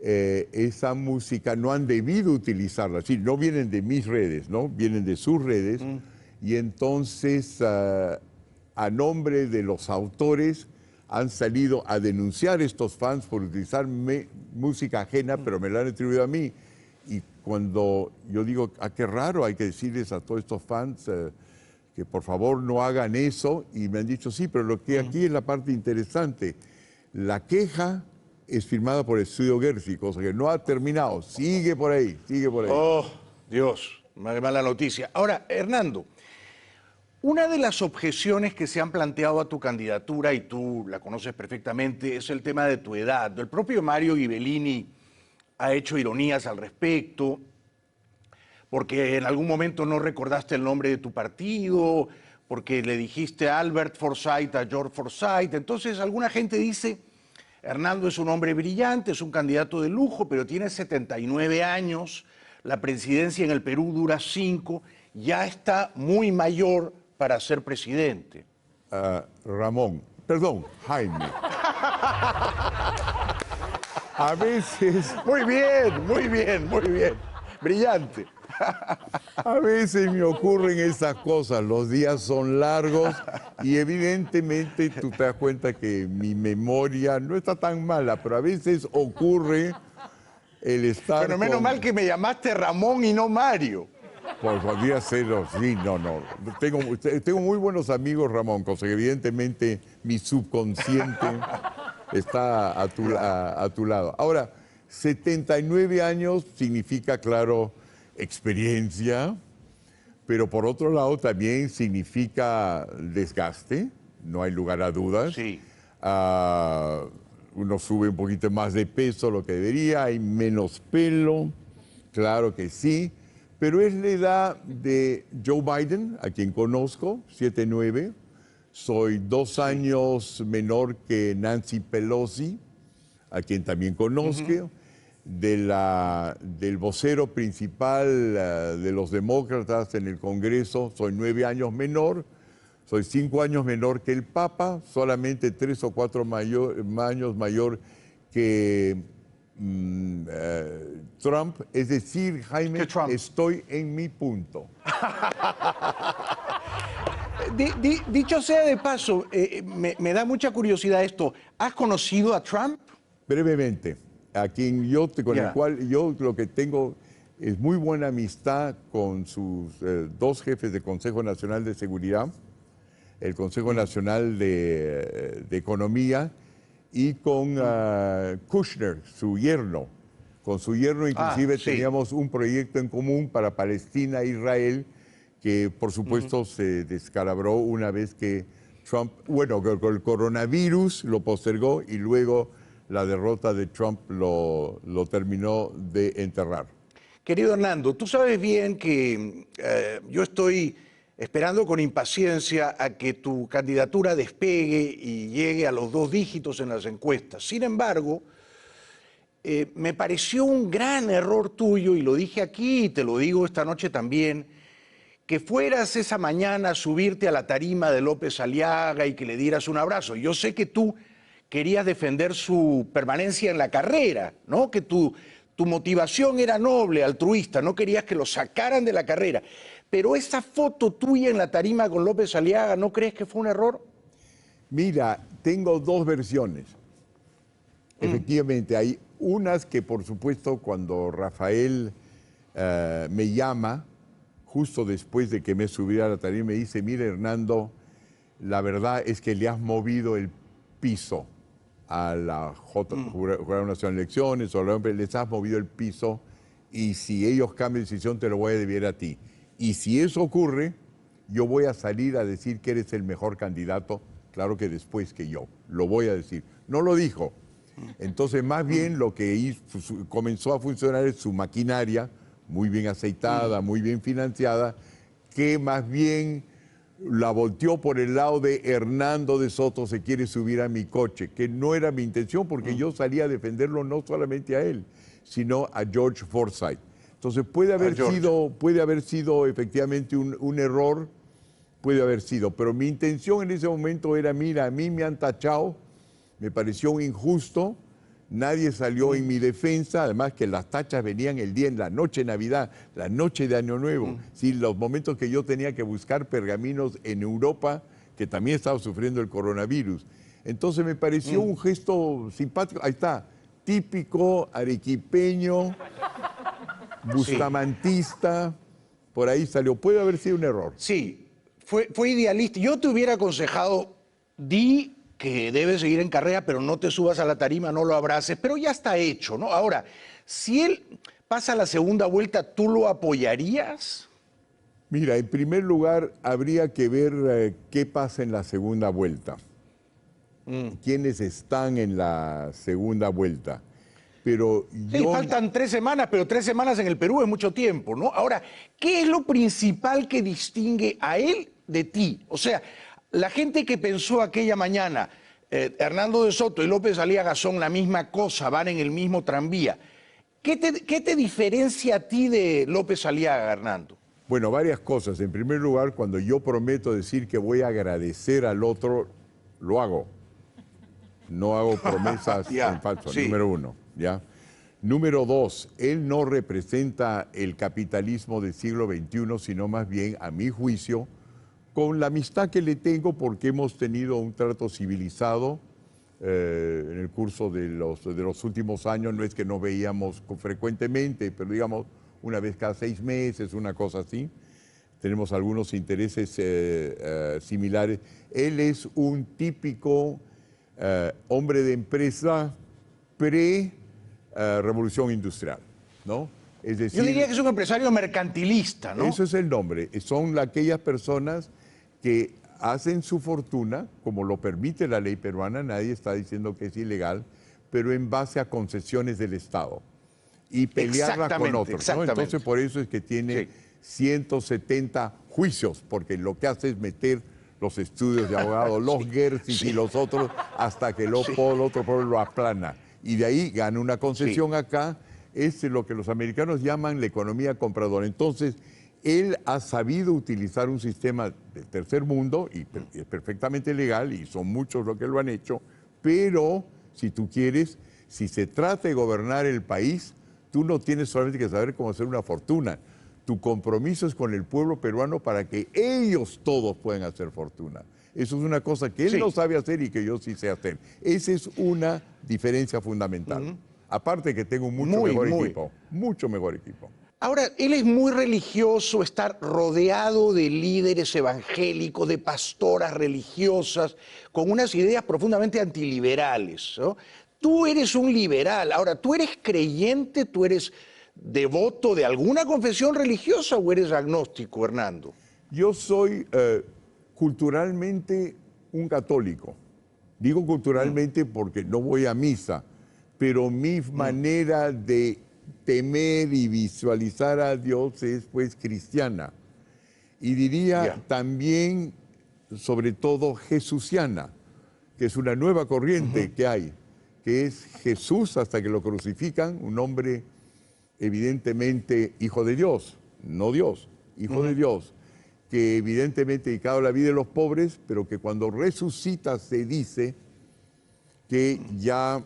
Speaker 2: esa música no han debido utilizarla. Sí, no vienen de mis redes, ¿no? Vienen de sus redes. Y entonces, a nombre de los autores, han salido a denunciar estos fans por utilizar música ajena, pero me la han atribuido a mí. Y cuando yo digo, qué raro, hay que decirles a todos estos fans que por favor no hagan eso, y me han dicho, sí, pero lo que aquí es la parte interesante. La queja es firmada por el estudio Gersi, cosa que no ha terminado, sigue por ahí, sigue por ahí.
Speaker 1: Oh, Dios, mala noticia. Ahora, Hernando, una de las objeciones que se han planteado a tu candidatura, y tú la conoces perfectamente, es el tema de tu edad. El propio Mario Ghibellini ha hecho ironías al respecto, porque en algún momento no recordaste el nombre de tu partido, porque le dijiste Albert Forsyth a George Forsyth. Entonces, alguna gente dice, Hernando es un hombre brillante, es un candidato de lujo, pero tiene 79 años, la presidencia en el Perú dura 5, ya está muy mayor para ser presidente.
Speaker 2: Jaime. A veces,
Speaker 1: Muy bien. Brillante.
Speaker 2: a veces me ocurren esas cosas, los días son largos y evidentemente tú te das cuenta que mi memoria no está tan mala, pero a veces ocurre el estar
Speaker 1: Pero menos mal que me llamaste Ramón y no Mario.
Speaker 2: Podría serlo, sí, no. Tengo muy buenos amigos, Ramón, cosa que evidentemente mi subconsciente está a tu lado. Ahora, 79 años significa, claro, experiencia, pero por otro lado también significa desgaste, no hay lugar a dudas.
Speaker 1: Sí.
Speaker 2: Uno sube un poquito más de peso de lo que debería, hay menos pelo, claro que sí, pero es la edad de Joe Biden, a quien conozco, 7'9". Soy 2 años menor que Nancy Pelosi, a quien también conozco. Del vocero principal de los demócratas en el Congreso, soy 9 años menor. Soy 5 años menor que el Papa, solamente 3 o 4 años mayor que Trump. Es decir, Jaime, estoy en mi punto.
Speaker 1: Dicho sea de paso, me da mucha curiosidad esto. ¿Has conocido a Trump?
Speaker 2: Brevemente, a quien el cual yo lo que tengo es muy buena amistad con sus 2 jefes del Consejo Nacional de Seguridad, el Consejo Nacional de Economía, y con Kushner, su yerno. Con su yerno inclusive teníamos un proyecto en común para Palestina e Israel, que por supuesto se descalabró una vez que Trump, bueno, con el coronavirus lo postergó y luego la derrota de Trump lo terminó de enterrar.
Speaker 1: Querido Hernando, tú sabes bien que yo estoy esperando con impaciencia a que tu candidatura despegue y llegue a los 2 dígitos en las encuestas. Sin embargo, me pareció un gran error tuyo, y lo dije aquí y te lo digo esta noche también, que fueras esa mañana a subirte a la tarima de López Aliaga y que le dieras un abrazo. Yo sé que tú querías defender su permanencia en la carrera, ¿no? Que tu motivación era noble, altruista, no querías que lo sacaran de la carrera. Pero esa foto tuya en la tarima con López Aliaga, ¿no crees que fue un error?
Speaker 2: Mira, tengo 2 versiones. Efectivamente, hay unas que, por supuesto, cuando Rafael me llama, justo después de que me subiera a la tarima, me dice: mira, Hernando, la verdad es que le has movido el piso a la Jurado Nacional de Elecciones, o les has movido el piso, y si ellos cambian de decisión te lo voy a deber a ti. Y si eso ocurre, yo voy a salir a decir que eres el mejor candidato, claro que después que yo, lo voy a decir. No lo dijo. Entonces, más bien lo que hizo, comenzó a funcionar es su maquinaria, muy bien aceitada, muy bien financiada, que más bien la volteó por el lado de Hernando de Soto se quiere subir a mi coche, que no era mi intención, porque yo salía a defenderlo no solamente a él, sino a George Forsyth. Entonces puede haber sido efectivamente un error, puede haber sido, pero mi intención en ese momento era: mira, a mí me han tachado, me pareció injusto, nadie salió en mi defensa, además que las tachas venían el día en la noche de Navidad, la noche de Año Nuevo, ¿sí? Los momentos que yo tenía que buscar pergaminos en Europa, que también estaba sufriendo el coronavirus. Entonces me pareció un gesto simpático, ahí está, típico arequipeño, bustamantista, por ahí salió. Puede haber sido un error.
Speaker 1: Sí, fue idealista. Yo te hubiera aconsejado, di que debes seguir en carrera, pero no te subas a la tarima, no lo abraces, pero ya está hecho, ¿no? Ahora, si él pasa la segunda vuelta, ¿tú lo apoyarías?
Speaker 2: Mira, en primer lugar, habría que ver qué pasa en la segunda vuelta. ¿Quiénes están en la segunda vuelta? Pero
Speaker 1: sí, faltan 3 semanas, pero 3 semanas en el Perú es mucho tiempo, ¿no? Ahora, ¿qué es lo principal que distingue a él de ti? O sea, la gente que pensó aquella mañana, Hernando de Soto y López Aliaga son la misma cosa, van en el mismo tranvía. ¿Qué te diferencia a ti de López Aliaga, Hernando?
Speaker 2: Bueno, varias cosas. En primer lugar, cuando yo prometo decir que voy a agradecer al otro, lo hago. No hago promesas en falso, sí. Número 1, ¿ya? Número 2, él no representa el capitalismo del siglo XXI, sino más bien, a mi juicio, con la amistad que le tengo, porque hemos tenido un trato civilizado en el curso de los últimos años. No es que nos veíamos frecuentemente, pero digamos, una vez cada 6 meses, una cosa así. Tenemos algunos intereses similares. Él es un típico hombre de empresa pre-revolución industrial, ¿no? Es decir,
Speaker 1: yo diría que es un empresario mercantilista, ¿no?
Speaker 2: eso es el nombre. Son aquellas personas que hacen su fortuna, como lo permite la ley peruana, nadie está diciendo que es ilegal, pero en base a concesiones del Estado y pelearla con otros, ¿no? Entonces, por eso es que tiene 170 juicios, porque lo que hace es meter los estudios de abogado, los Gersis y los otros, hasta que el otro pueblo lo aplana. Y de ahí gana una concesión acá. Es lo que los americanos llaman la economía compradora. Entonces, él ha sabido utilizar un sistema del tercer mundo, y es perfectamente legal, y son muchos los que lo han hecho, pero si tú quieres, si se trata de gobernar el país, tú no tienes solamente que saber cómo hacer una fortuna. Tu compromiso es con el pueblo peruano para que ellos todos puedan hacer fortuna. Eso es una cosa que él no sabe hacer y que yo sí sé hacer. Esa es una diferencia fundamental. Aparte que tengo un mucho mejor equipo.
Speaker 1: Ahora, él es muy religioso, está rodeado de líderes evangélicos, de pastoras religiosas, con unas ideas profundamente antiliberales, ¿no? Tú eres un liberal. Ahora, ¿tú eres creyente, tú eres devoto de alguna confesión religiosa o eres agnóstico, Hernando?
Speaker 2: Yo soy culturalmente un católico. Digo culturalmente porque no voy a misa, pero mi manera de temer y visualizar a Dios es pues cristiana. Y diría también, sobre todo, jesuciana, que es una nueva corriente que hay, que es Jesús hasta que lo crucifican, un hombre evidentemente hijo de Dios, no Dios, hijo de Dios, que evidentemente dedicado a la vida de los pobres, pero que cuando resucita se dice que ya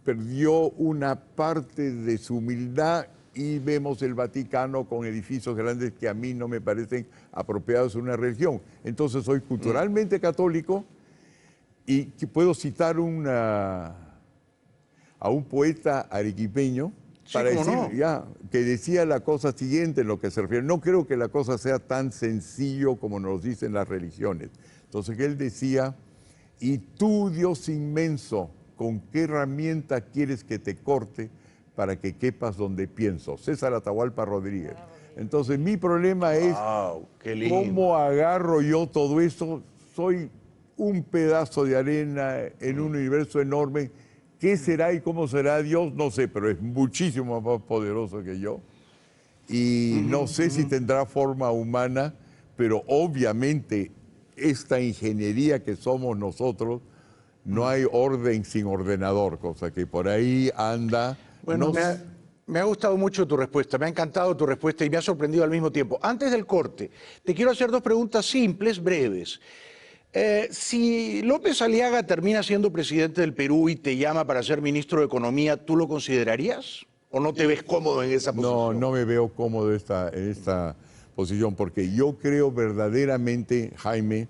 Speaker 2: perdió una parte de su humildad, y vemos el Vaticano con edificios grandes que a mí no me parecen apropiados en una religión. Entonces soy culturalmente católico, y que puedo citar a un poeta arequipeño para decir, que decía la cosa siguiente en lo que se refiere. No creo que la cosa sea tan sencillo como nos dicen las religiones. Entonces él decía: y tú, Dios inmenso, ¿con qué herramienta quieres que te corte para que quepas donde pienso? César Atahualpa Rodríguez. Entonces mi problema es cómo agarro yo todo esto. Soy un pedazo de arena en un universo enorme. ¿Qué será y cómo será Dios? No sé, pero es muchísimo más poderoso que yo. Y no sé si tendrá forma humana, pero obviamente esta ingeniería que somos nosotros, no hay orden sin ordenador, cosa que por ahí anda.
Speaker 1: Bueno, me ha gustado mucho tu respuesta, me ha encantado tu respuesta y me ha sorprendido al mismo tiempo. Antes del corte, te quiero hacer 2 preguntas simples, breves. Si López Aliaga termina siendo presidente del Perú y te llama para ser ministro de Economía, ¿tú lo considerarías? ¿O no te ves cómodo en esa posición?
Speaker 2: No me veo cómodo en esta posición, porque yo creo verdaderamente, Jaime,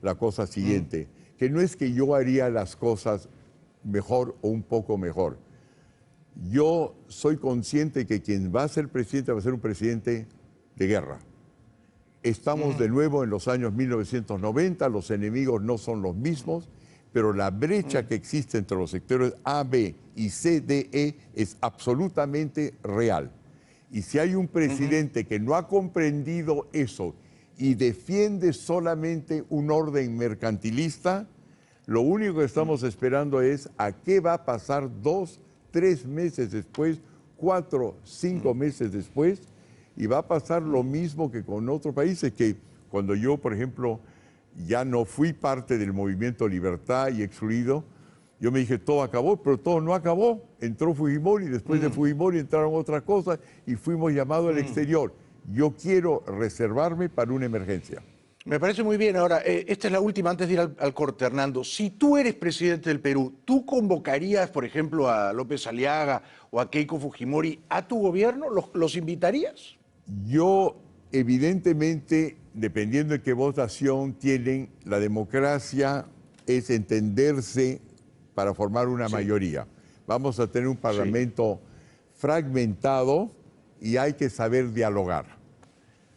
Speaker 2: la cosa siguiente, que no es que yo haría las cosas mejor o un poco mejor. Yo soy consciente que quien va a ser presidente va a ser un presidente de guerra. Estamos de nuevo en los años 1990, los enemigos no son los mismos, pero la brecha que existe entre los sectores A, B y C, D, E es absolutamente real. Y si hay un presidente que no ha comprendido eso y defiende solamente un orden mercantilista, lo único que estamos esperando es a qué va a pasar 2, 3 meses después, 4, 5 meses después, y va a pasar lo mismo que con otros países, que cuando yo, por ejemplo, ya no fui parte del movimiento Libertad y excluido, yo me dije, todo acabó, pero todo no acabó. Entró Fujimori, después de Fujimori entraron otras cosas y fuimos llamados al exterior. Yo quiero reservarme para una emergencia.
Speaker 1: Me parece muy bien. Ahora, esta es la última antes de ir al corte, Hernando. Si tú eres presidente del Perú, ¿tú convocarías, por ejemplo, a López Aliaga o a Keiko Fujimori a tu gobierno? ¿Los invitarías?
Speaker 2: Yo, evidentemente, dependiendo de qué votación tienen, la democracia es entenderse para formar una mayoría. Vamos a tener un parlamento fragmentado y hay que saber dialogar.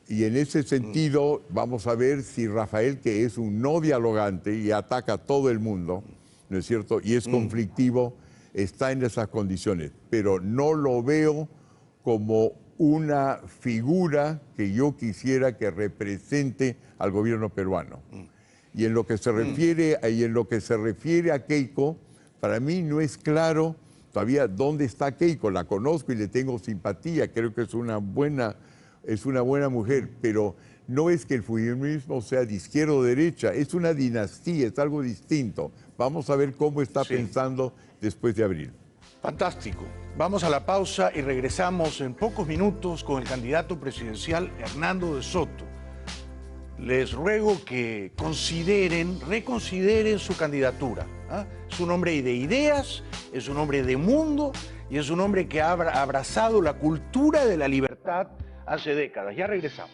Speaker 2: Y en ese sentido vamos a ver si Rafael, que es un no dialogante y ataca a todo el mundo, ¿no es cierto? Y es conflictivo, está en esas condiciones. Pero no lo veo como una figura que yo quisiera que represente al gobierno peruano. Y en lo que se refiere a Keiko, para mí no es claro todavía dónde está Keiko. La conozco y le tengo simpatía, creo que es una buena mujer, pero no es que el fujimorismo sea de izquierda o derecha, es una dinastía, es algo distinto. Vamos a ver cómo está pensando después de abril.
Speaker 1: Fantástico. Vamos a la pausa y regresamos en pocos minutos con el candidato presidencial Hernando de Soto. Les ruego que reconsideren su candidatura. Es un hombre de ideas, es un hombre de mundo y es un hombre que ha abrazado la cultura de la libertad hace décadas. Ya regresamos.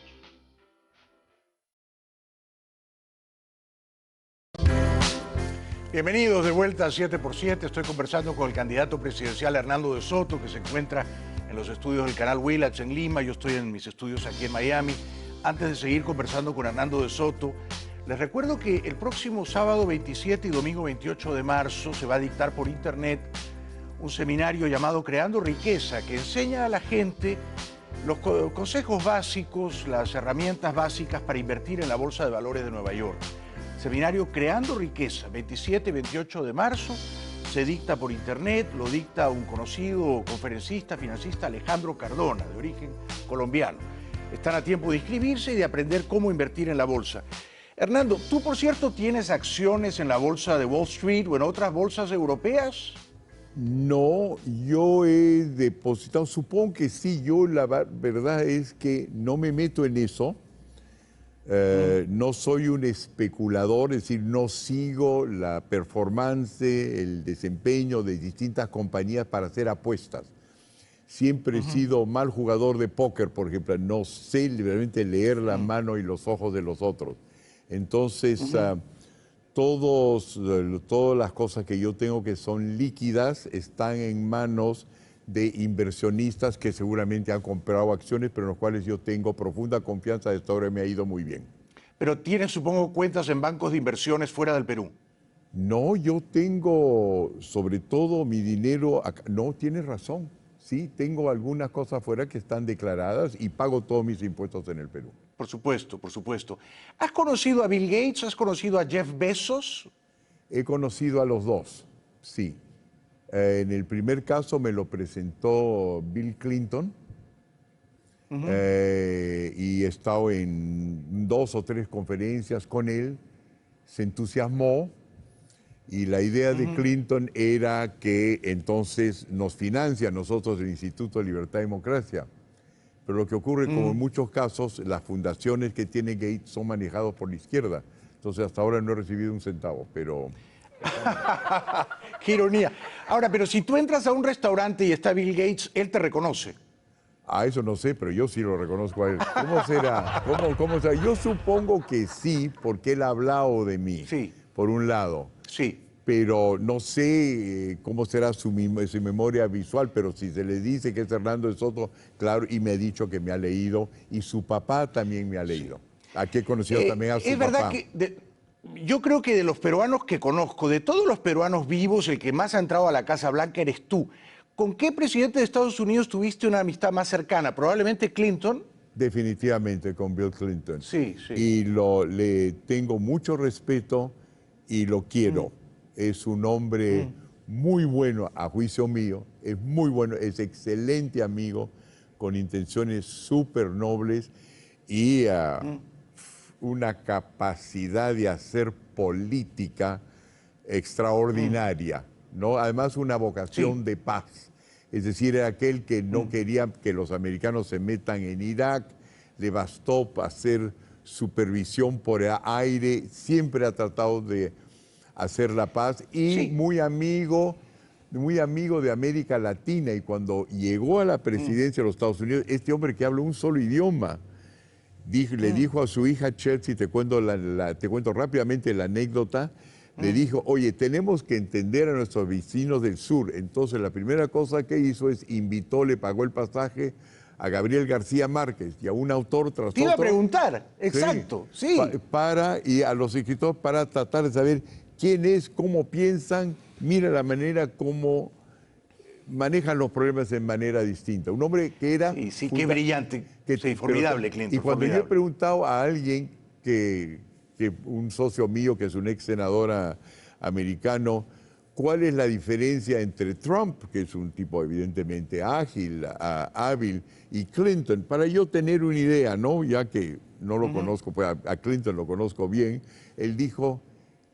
Speaker 1: Bienvenidos de vuelta a 7x7. Estoy conversando con el candidato presidencial Hernando de Soto, que se encuentra en los estudios del canal Willax en Lima. Yo estoy en mis estudios aquí en Miami. Antes de seguir conversando con Hernando de Soto, les recuerdo que el próximo sábado 27 y domingo 28 de marzo se va a dictar por internet un seminario llamado Creando Riqueza, que enseña a la gente los consejos básicos, las herramientas básicas para invertir en la Bolsa de Valores de Nueva York. Seminario Creando Riqueza, 27 y 28 de marzo, se dicta por internet, lo dicta un conocido conferencista, financista, Alejandro Cardona, de origen colombiano. Están a tiempo de inscribirse y de aprender cómo invertir en la bolsa. Hernando, tú por cierto tienes acciones en la bolsa de Wall Street o en otras bolsas europeas.
Speaker 2: No, yo he depositado, supongo que sí, yo la verdad es que no me meto en eso. No soy un especulador, es decir, no sigo la performance, el desempeño de distintas compañías para hacer apuestas. Siempre he sido mal jugador de póker, por ejemplo, no sé realmente leer la mano y los ojos de los otros. Entonces, todas las cosas que yo tengo que son líquidas están en manos de inversionistas que seguramente han comprado acciones, pero en los cuales yo tengo profunda confianza. Hasta ahora me ha ido muy bien.
Speaker 1: Pero tienes, supongo, cuentas en bancos de inversiones fuera del Perú.
Speaker 2: No, yo tengo sobre todo mi dinero acá. No, tienes razón. Sí, tengo algunas cosas fuera que están declaradas y pago todos mis impuestos en el Perú.
Speaker 1: Por supuesto, por supuesto. ¿Has conocido a Bill Gates? ¿Has conocido a Jeff Bezos?
Speaker 2: He conocido a los dos, sí. En el primer caso me lo presentó Bill Clinton y he estado en 2 o 3 conferencias con él. Se entusiasmó y la idea de Clinton era que entonces nos financia a nosotros el Instituto de Libertad y Democracia. Pero lo que ocurre, como en muchos casos, las fundaciones que tiene Gates son manejadas por la izquierda. Entonces hasta ahora no he recibido un centavo, pero...
Speaker 1: ¡Qué ironía! Ahora, pero si tú entras a un restaurante y está Bill Gates, él te reconoce.
Speaker 2: Ah, eso no sé, pero yo sí lo reconozco a él. ¿Cómo será? ¿Cómo será? Yo supongo que sí, porque él ha hablado de mí,
Speaker 1: Sí.
Speaker 2: por un lado.
Speaker 1: Sí.
Speaker 2: Pero no sé cómo será su memoria visual, pero si se le dice que es Hernando de Soto, claro, y me ha dicho que me ha leído, y su papá también me ha leído. Aquí he conocido también a su papá.
Speaker 1: Es verdad que yo creo que de los peruanos que conozco, de todos los peruanos vivos, el que más ha entrado a la Casa Blanca eres tú. ¿Con qué presidente de Estados Unidos tuviste una amistad más cercana? ¿Probablemente Clinton?
Speaker 2: Definitivamente con Bill Clinton.
Speaker 1: Sí, sí.
Speaker 2: Y le tengo mucho respeto y lo quiero. Es un hombre muy bueno, a juicio mío, es muy bueno, es excelente amigo, con intenciones súper nobles y una capacidad de hacer política extraordinaria, ¿no? Además, una vocación de paz. Es decir, era aquel que no quería que los americanos se metan en Irak, le bastó hacer supervisión por aire, siempre ha tratado de hacer la paz y muy amigo de América Latina. Y cuando llegó a la presidencia de los Estados Unidos, este hombre que habla un solo idioma, le dijo a su hija Chelsea, te cuento rápidamente la anécdota, le dijo, oye, tenemos que entender a nuestros vecinos del sur. Entonces la primera cosa que hizo es le pagó el pasaje a Gabriel García Márquez y a un autor tras
Speaker 1: Te iba a
Speaker 2: otro.
Speaker 1: preguntar, exacto, sí.
Speaker 2: Y a los escritores para tratar de saber quién es, cómo piensan, mira la manera como manejan los problemas de manera distinta. Un hombre que era...
Speaker 1: Sí, qué brillante, sí, formidable, Clinton.
Speaker 2: Y cuando yo he
Speaker 1: formidable.
Speaker 2: preguntado a alguien un socio mío, que es un ex senador americano, ¿cuál es la diferencia entre Trump, que es un tipo evidentemente ágil, hábil, y Clinton? Para yo tener una idea, ¿no? Ya que no lo conozco, pues a Clinton lo conozco bien, él dijo,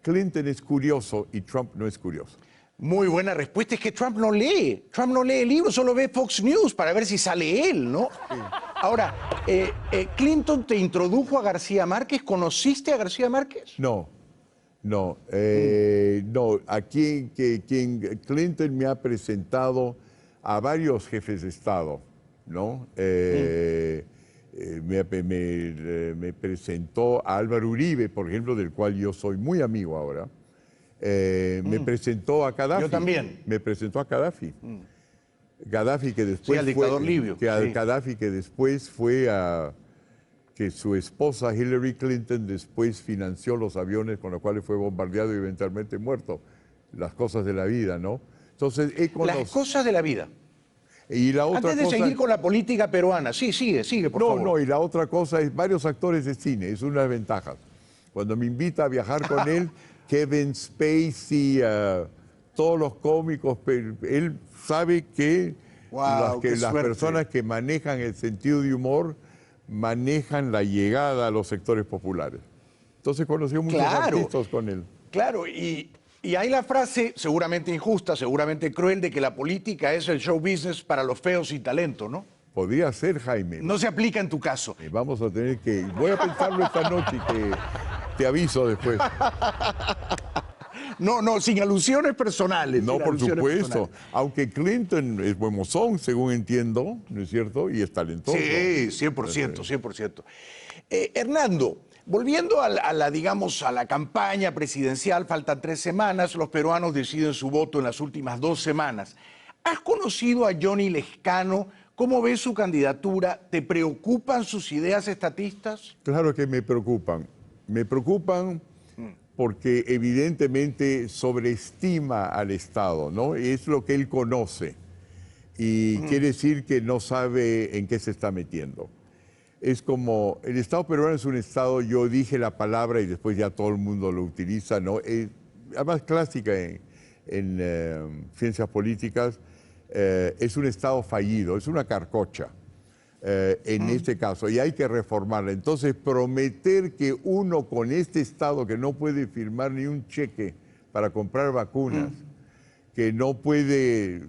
Speaker 2: Clinton es curioso y Trump no es curioso.
Speaker 1: Muy buena respuesta. Es que Trump no lee. Trump no lee el libro, solo ve Fox News para ver si sale él, ¿no? Sí. Ahora, Clinton te introdujo a García Márquez. ¿Conociste a García Márquez?
Speaker 2: No. No, quien Clinton me ha presentado a varios jefes de Estado, ¿no? Me presentó a Álvaro Uribe, por ejemplo, del cual yo soy muy amigo ahora. Me presentó a Gaddafi.
Speaker 1: Yo también.
Speaker 2: Me presentó a Gaddafi. Gaddafi que después
Speaker 1: sí, al dictador libio.
Speaker 2: Gaddafi que después fue a... que su esposa Hillary Clinton después financió los aviones con los cuales fue bombardeado y eventualmente muerto. Las cosas de la vida, ¿no? Entonces,
Speaker 1: las cosas de la vida.
Speaker 2: Y la otra
Speaker 1: Antes de seguir con la política peruana, sí, sigue, por favor.
Speaker 2: No, y la otra cosa es varios actores de cine, es una de las ventajas. Cuando me invita a viajar con él, Kevin Spacey, todos los cómicos, él sabe que, las personas que manejan el sentido de humor manejan la llegada a los sectores populares. Entonces conoció muchos artistas con él.
Speaker 1: Claro, y hay la frase, seguramente injusta, seguramente cruel, de que la política es el show business para los feos sin talento, ¿no?
Speaker 2: Podría ser, Jaime.
Speaker 1: No se aplica en tu caso.
Speaker 2: Vamos a tener que... Voy a pensarlo esta noche y te aviso después.
Speaker 1: No, sin alusiones personales.
Speaker 2: No, por supuesto. Aunque Clinton es buen mozón, según entiendo, ¿no es cierto? Y es talentoso.
Speaker 1: Sí, 100%, 100%. Hernando, volviendo a la campaña presidencial, faltan 3 semanas, los peruanos deciden su voto en las últimas 2 semanas. ¿Has conocido a Johnny Lescano? ¿Cómo ves su candidatura? ¿Te preocupan sus ideas estatistas?
Speaker 2: Claro que me preocupan. Me preocupan porque evidentemente sobreestima al Estado, ¿no? Es lo que él conoce y quiere decir que no sabe en qué se está metiendo. Es como, el Estado peruano es un Estado, yo dije la palabra y después ya todo el mundo lo utiliza, ¿no? Además clásica en ciencias políticas, es un Estado fallido, es una carcocha. En este caso, y hay que reformarla. Entonces, prometer que uno con este Estado que no puede firmar ni un cheque para comprar vacunas, que no puede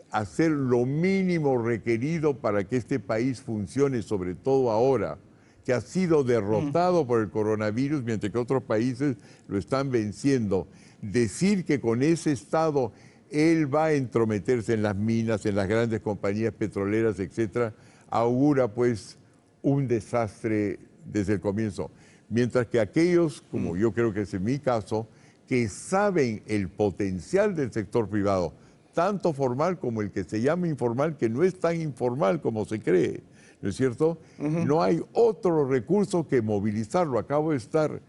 Speaker 2: hacer lo mínimo requerido para que este país funcione, sobre todo ahora, que ha sido derrotado por el coronavirus, mientras que otros países lo están venciendo. Decir que con ese Estado él va a entrometerse en las minas, en las grandes compañías petroleras, etcétera, augura pues un desastre desde el comienzo. Mientras que aquellos, como yo creo que es en mi caso, que saben el potencial del sector privado, tanto formal como el que se llama informal, que no es tan informal como se cree, ¿no es cierto? No hay otro recurso que movilizarlo. Acabo de estar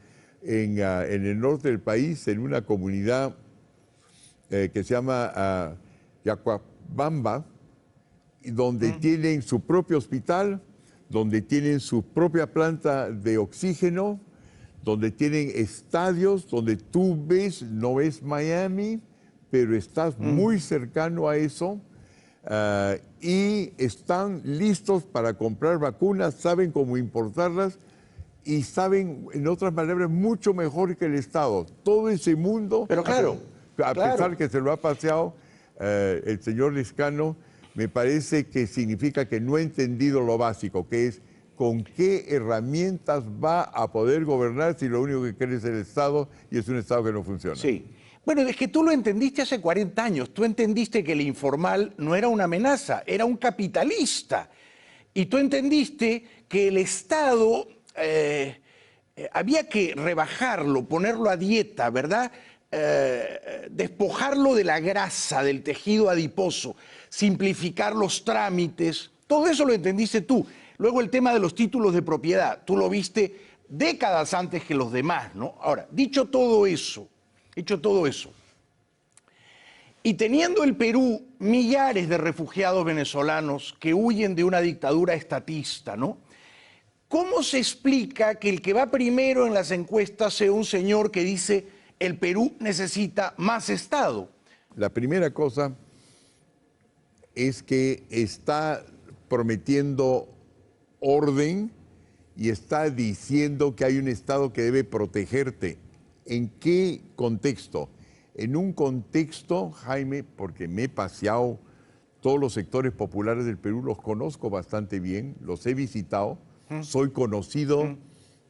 Speaker 2: en el norte del país, en una comunidad que se llama Yacuabamba, donde tienen su propio hospital, donde tienen su propia planta de oxígeno, donde tienen estadios, donde tú ves, no ves Miami, pero estás muy cercano a eso, y están listos para comprar vacunas, saben cómo importarlas y saben, en otras palabras, mucho mejor que el Estado. Todo ese mundo,
Speaker 1: pero claro,
Speaker 2: a pesar que se lo ha paseado el señor Lescano, me parece que significa que no ha entendido lo básico, que es con qué herramientas va a poder gobernar si lo único que quiere es el Estado y es un Estado que no funciona.
Speaker 1: Sí. Bueno, es que tú lo entendiste hace 40 años. Tú entendiste que el informal no era una amenaza, era un capitalista. Y tú entendiste que el Estado había que rebajarlo, ponerlo a dieta, ¿verdad? Despojarlo de la grasa, del tejido adiposo, simplificar los trámites, Todo eso lo entendiste tú. Luego el tema de los títulos de propiedad, tú lo viste décadas antes que los demás, ¿no? Ahora, dicho todo eso, y teniendo el Perú millares de refugiados venezolanos que huyen de una dictadura estatista, ¿no? ¿Cómo se explica que el que va primero en las encuestas sea un señor que dice el Perú necesita más Estado?
Speaker 2: La primera cosa es que está prometiendo orden y está diciendo que hay un Estado que debe protegerte. ¿En qué contexto? En un contexto, Jaime, porque me he paseado todos los sectores populares del Perú, los conozco bastante bien, los he visitado, soy conocido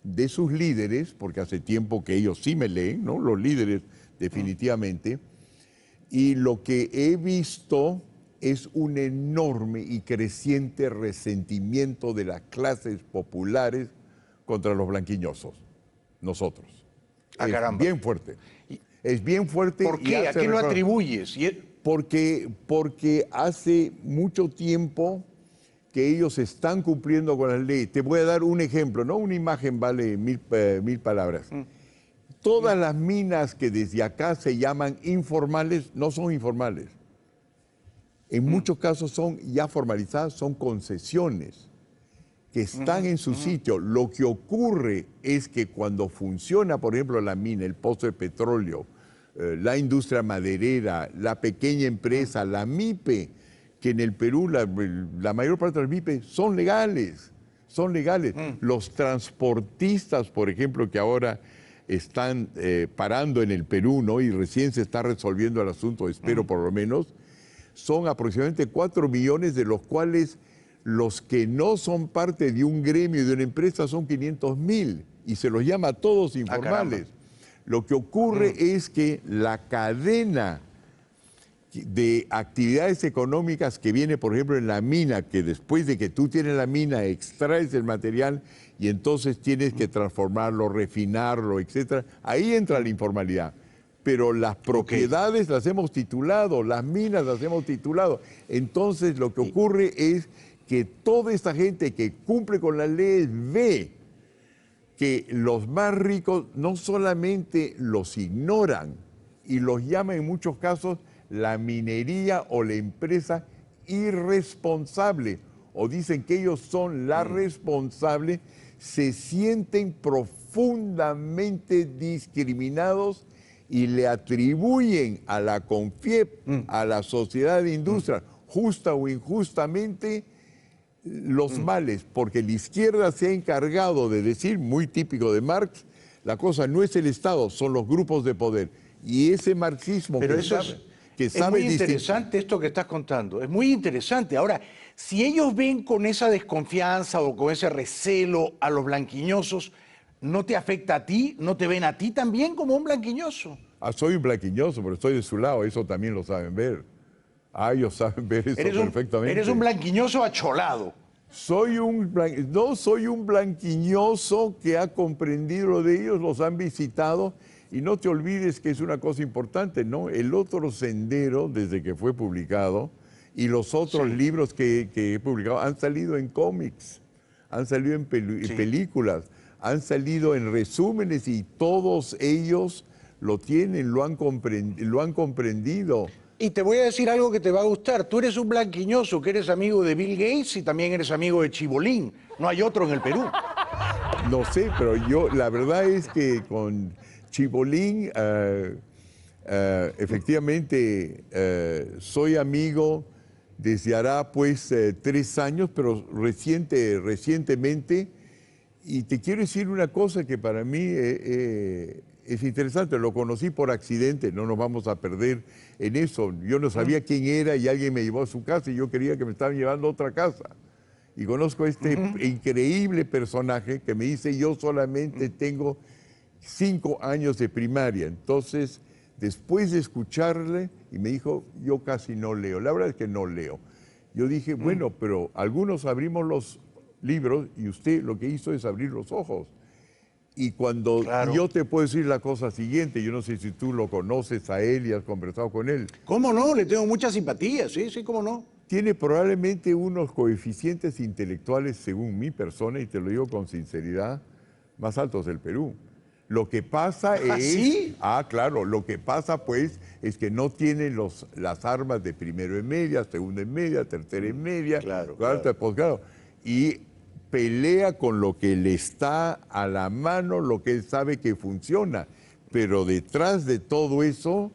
Speaker 2: de sus líderes, porque hace tiempo que ellos sí me leen, ¿no? Los líderes definitivamente, y lo que he visto es un enorme y creciente resentimiento de las clases populares contra los blanquiñosos, nosotros.
Speaker 1: Ah,
Speaker 2: es
Speaker 1: caramba.
Speaker 2: bien fuerte. Es bien fuerte.
Speaker 1: ¿Por qué? ¿A qué lo atribuyes?
Speaker 2: Porque hace mucho tiempo que ellos están cumpliendo con la ley. Te voy a dar un ejemplo, ¿no? Una imagen vale mil palabras. Todas las minas que desde acá se llaman informales, no son informales. En muchos casos son ya formalizadas, son concesiones que están en su sitio. Lo que ocurre es que cuando funciona, por ejemplo, la mina, el pozo de petróleo, la industria maderera, la pequeña empresa, la MIPE, que en el Perú la mayor parte de las MIPE son legales, son legales. Los transportistas, por ejemplo, que ahora están parando en el Perú, ¿no? Y recién se está resolviendo el asunto, espero por lo menos, son aproximadamente 4 millones, de los cuales los que no son parte de un gremio y de una empresa son 500.000, y se los llama a todos informales. Lo que ocurre es que la cadena de actividades económicas que viene, por ejemplo, en la mina, que después de que tú tienes la mina, extraes el material y entonces tienes que transformarlo, refinarlo, etcétera, ahí entra la informalidad. Pero las propiedades las hemos titulado, las minas las hemos titulado. Entonces lo que ocurre es que toda esta gente que cumple con las leyes ve que los más ricos no solamente los ignoran y los llaman en muchos casos la minería o la empresa irresponsable, o dicen que ellos son la responsable, se sienten profundamente discriminados y le atribuyen a la CONFIEP, a la Sociedad de Industria, justa o injustamente, los males, porque la izquierda se ha encargado de decir, muy típico de Marx, la cosa no es el Estado, son los grupos de poder. Y ese marxismo
Speaker 1: Pero
Speaker 2: que
Speaker 1: eso es muy interesante esto que estás contando, es muy interesante. Ahora, si ellos ven con esa desconfianza o con ese recelo a los blanquiñosos, ¿no te afecta a ti? ¿No te ven a ti también como un blanquiñoso?
Speaker 2: Soy un blanquiñoso, pero estoy de su lado, eso también lo saben ver. Ellos saben ver eso perfectamente.
Speaker 1: Eres un blanquiñoso acholado.
Speaker 2: No soy un blanquiñoso que ha comprendido lo de ellos, los han visitado, y no te olvides que es una cosa importante, ¿no? El otro sendero, desde que fue publicado, y los otros libros que he publicado, han salido en cómics, han salido en películas, han salido en resúmenes, y todos ellos lo tienen, lo han comprendido.
Speaker 1: Y te voy a decir algo que te va a gustar. Tú eres un blanquiñoso, que eres amigo de Bill Gates y también eres amigo de Chibolín. No hay otro en el Perú.
Speaker 2: No sé, pero yo, la verdad es que con Chibolín, efectivamente, soy amigo desde hará pues 3 años, pero recientemente. Y te quiero decir una cosa que para mí es interesante. Lo conocí por accidente, no nos vamos a perder en eso. Yo no sabía quién era y alguien me llevó a su casa y yo creía que me estaban llevando a otra casa. Y conozco a este increíble personaje que me dice, yo solamente tengo 5 años de primaria. Entonces, después de escucharle, y me dijo, yo casi no leo. La verdad es que no leo. Yo dije, bueno, pero algunos abrimos los libros y usted lo que hizo es abrir los ojos. Y cuando yo te puedo decir la cosa siguiente, yo no sé si tú lo conoces a él y has conversado con él.
Speaker 1: ¿Cómo no? Le tengo mucha simpatía, sí, cómo no.
Speaker 2: tiene probablemente unos coeficientes intelectuales, según mi persona, y te lo digo con sinceridad, más altos del Perú. Lo que pasa
Speaker 1: ¿Ah, sí?
Speaker 2: claro, lo que pasa pues es que no tienen las armas de primero en media, segundo en media, tercera en media,
Speaker 1: Claro,
Speaker 2: cuarta,
Speaker 1: claro.
Speaker 2: posgrado. Y pelea con lo que le está a la mano, lo que él sabe que funciona. Pero detrás de todo eso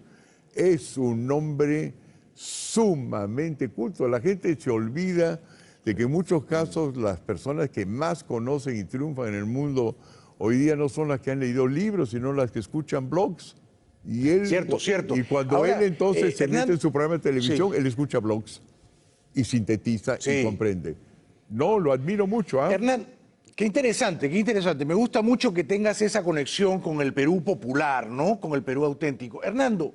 Speaker 2: es un hombre sumamente culto. La gente se olvida de que en muchos casos las personas que más conocen y triunfan en el mundo hoy día no son las que han leído libros, sino las que escuchan blogs. Y
Speaker 1: Cierto, cierto.
Speaker 2: y cuando él
Speaker 1: Ahora,
Speaker 2: entonces se mete
Speaker 1: Hernán,
Speaker 2: en su programa de televisión,
Speaker 1: sí,
Speaker 2: él escucha blogs y sintetiza y
Speaker 1: sí.
Speaker 2: comprende. No, lo admiro mucho, ¿ah?
Speaker 1: Hernán, qué interesante, qué interesante. Me gusta mucho que tengas esa conexión con el Perú popular, ¿no? Con el Perú auténtico. Hernando,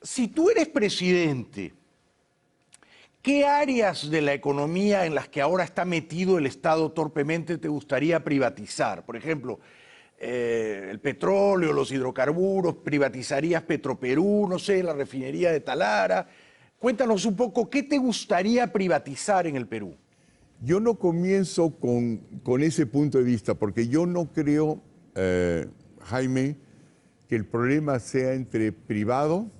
Speaker 1: si tú eres presidente, ¿qué áreas de la economía en las que ahora está metido el Estado torpemente te gustaría privatizar? Por ejemplo, el petróleo, los hidrocarburos, privatizarías Petroperú, no sé, la refinería de Talara. Cuéntanos un poco, ¿qué te gustaría privatizar en el Perú?
Speaker 2: Yo no comienzo con ese punto de vista, porque yo no creo, Jaime, que el problema sea entre privado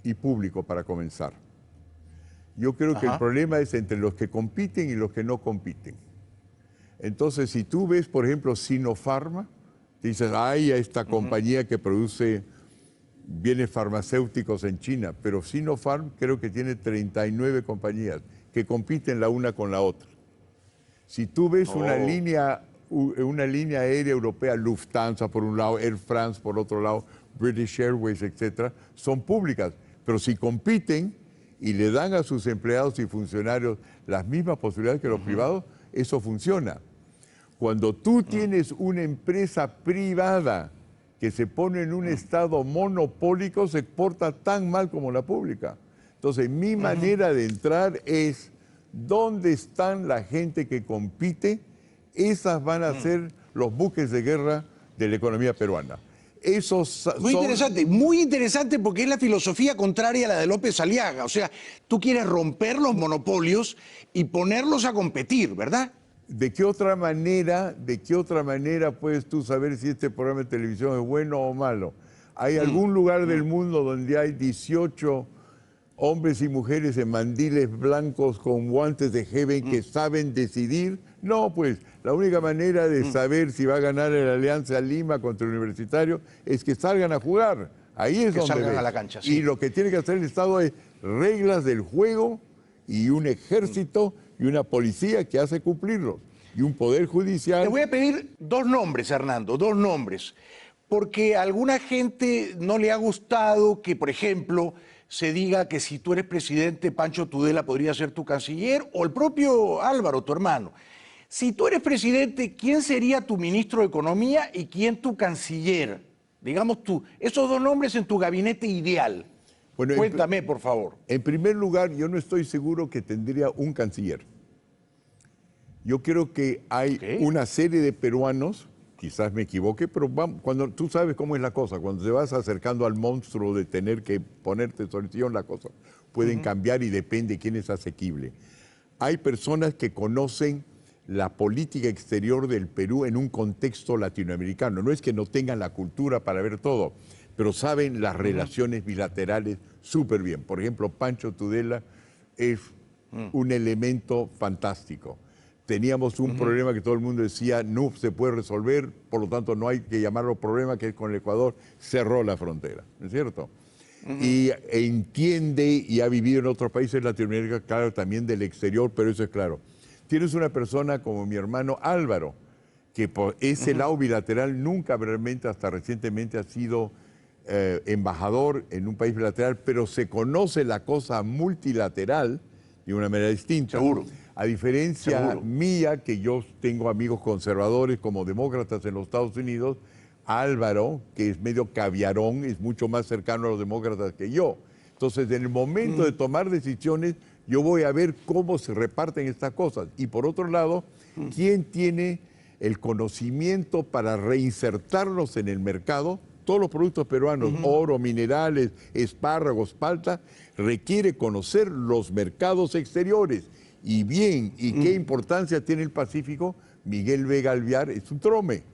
Speaker 2: y público para comenzar. Yo creo que el problema es entre los que compiten y los que no compiten. Entonces, si tú ves, por ejemplo, Sinopharma, dices, ay, a esta compañía que produce bienes farmacéuticos en China, pero Sinopharm creo que tiene 39 compañías que compiten la una con la otra. Si tú ves una línea aérea europea, Lufthansa por un lado, Air France por otro lado, British Airways, etcétera, son públicas, pero si compiten y le dan a sus empleados y funcionarios las mismas posibilidades que los privados, eso funciona. Cuando tú tienes una empresa privada que se pone en un estado monopólico, se porta tan mal como la pública. Entonces, mi manera de entrar es, ¿dónde están la gente que compite? Esas van a ser los buques de guerra de la economía peruana. Esos
Speaker 1: Muy interesante porque es la filosofía contraria a la de López Aliaga. O sea, tú quieres romper los monopolios y ponerlos a competir, ¿verdad?
Speaker 2: ¿De qué otra manera puedes tú saber si este programa de televisión es bueno o malo? ¿Hay algún lugar del mundo donde hay 18 hombres y mujeres en mandiles blancos con guantes de Heaven que saben decidir? No, pues la única manera de saber si va a ganar el Alianza Lima contra el Universitario es que salgan a jugar. Ahí es
Speaker 1: Que
Speaker 2: donde
Speaker 1: salgan
Speaker 2: ves.
Speaker 1: a la cancha, sí.
Speaker 2: Y lo que tiene que hacer el Estado es reglas del juego y un ejército y una policía que hace cumplirlo y un poder judicial.
Speaker 1: Te voy a pedir dos nombres, Hernando, dos nombres, porque a alguna gente no le ha gustado que, por ejemplo, se diga que si tú eres presidente, Pancho Tudela podría ser tu canciller, o el propio Álvaro, tu hermano. Si tú eres presidente, ¿quién sería tu ministro de Economía y quién tu canciller? Digamos tú, esos dos nombres en tu gabinete ideal.
Speaker 2: Bueno,
Speaker 1: cuéntame, por favor.
Speaker 2: En primer lugar, yo no estoy seguro que tendría un canciller. Yo creo que hay una serie de peruanos, quizás me equivoque, pero cuando tú sabes cómo es la cosa, cuando te vas acercando al monstruo de tener que ponerte solución, la cosa pueden cambiar y depende de quién es asequible. Hay personas que conocen la política exterior del Perú en un contexto latinoamericano. No es que no tengan la cultura para ver todo, pero saben las relaciones bilaterales súper bien. Por ejemplo, Pancho Tudela es un elemento fantástico. Teníamos un problema que todo el mundo decía no se puede resolver, por lo tanto no hay que llamarlo problema, que es con el Ecuador, cerró la frontera, ¿no es cierto? Y entiende y ha vivido en otros países de Latinoamérica, claro, también del exterior, pero eso es claro. Tienes una persona como mi hermano Álvaro, que por ese lado bilateral nunca realmente, hasta recientemente, ha sido embajador en un país bilateral, pero se conoce la cosa multilateral de una manera distinta.
Speaker 1: Seguro.
Speaker 2: A diferencia mía, que yo tengo amigos conservadores como demócratas en los Estados Unidos, Álvaro, que es medio caviarón, es mucho más cercano a los demócratas que yo. Entonces, en el momento de tomar decisiones, yo voy a ver cómo se reparten estas cosas. Y por otro lado, ¿quién tiene el conocimiento para reinsertarlos en el mercado todos los productos peruanos, oro, minerales, espárragos, palta, requiere conocer los mercados exteriores. Y bien, ¿y qué importancia tiene el Pacífico? Miguel Vega Alvear es un trome.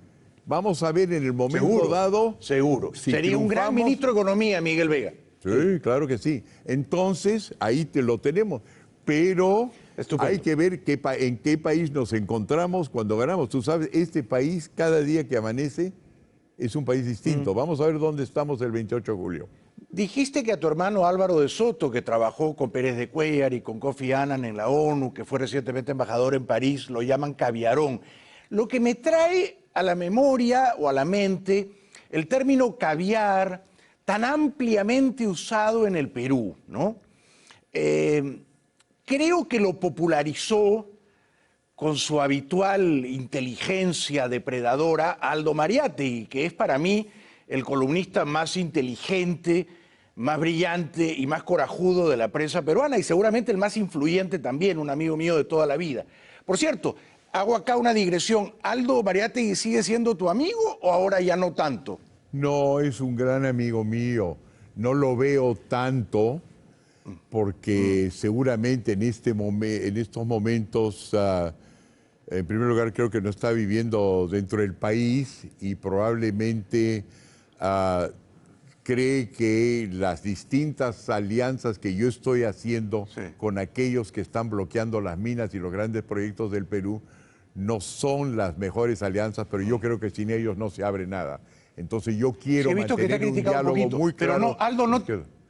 Speaker 2: Vamos a ver en el momento dado.
Speaker 1: Seguro.
Speaker 2: Si
Speaker 1: Sería un gran ministro de Economía, Miguel Vega.
Speaker 2: Sí, claro que sí. Entonces, ahí te lo tenemos. Pero hay que ver en qué país nos encontramos cuando ganamos. Tú sabes, este país, cada día que amanece, es un país distinto. Vamos a ver dónde estamos el 28 de julio.
Speaker 1: Dijiste que a tu hermano Álvaro de Soto, que trabajó con Pérez de Cuéllar y con Kofi Annan en la ONU, que fue recientemente embajador en París, lo llaman caviarón. Lo que me trae a la memoria o a la mente el término caviar tan ampliamente usado en el Perú, ¿no? Creo que lo popularizó con su habitual inteligencia depredadora Aldo Mariátegui, que es para mí el columnista más inteligente, más brillante y más corajudo de la prensa peruana y seguramente el más influyente también, un amigo mío de toda la vida. Por cierto, hago acá una digresión. ¿Aldo Mariátegui sigue siendo tu amigo o ahora ya no tanto?
Speaker 2: No, es un gran amigo mío. No lo veo tanto porque seguramente en estos momentos, en primer lugar, creo que no está viviendo dentro del país y probablemente cree que las distintas alianzas que yo estoy haciendo con aquellos que están bloqueando las minas y los grandes proyectos del Perú no son las mejores alianzas, pero yo creo que sin ellos no se abre nada. Entonces yo quiero mantener un diálogo muy claro.
Speaker 1: Pero no,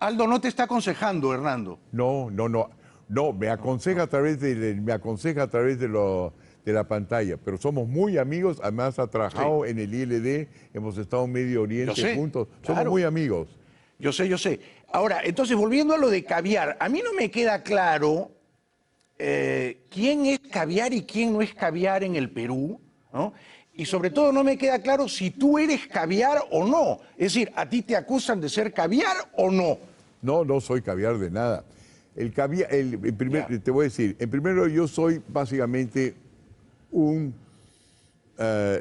Speaker 1: Aldo no te está aconsejando, Hernando.
Speaker 2: No, me aconseja a través de la pantalla, pero somos muy amigos, además ha trabajado en el ILD, hemos estado en Medio Oriente juntos, somos muy amigos.
Speaker 1: Yo sé. Ahora, entonces, volviendo a lo de caviar, a mí no me queda claro quién es caviar y quién no es caviar en el Perú, ¿no? Y sobre todo no me queda claro si tú eres caviar o no. Es decir, ¿a ti te acusan de ser caviar o no?
Speaker 2: No soy caviar de nada. El caviar, te voy a decir, en primero yo soy básicamente un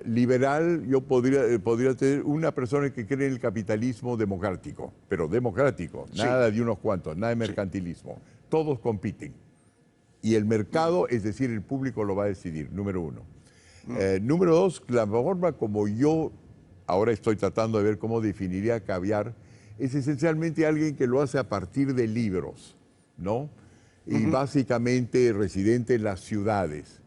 Speaker 2: liberal, yo podría tener una persona que cree en el capitalismo democrático, pero democrático, nada de unos cuantos, nada de mercantilismo. Todos compiten. Y el mercado, es decir, el público lo va a decidir, número uno. Número dos, la forma como yo ahora estoy tratando de ver cómo definiría caviar, es esencialmente alguien que lo hace a partir de libros, ¿no? Y básicamente residente en las ciudades.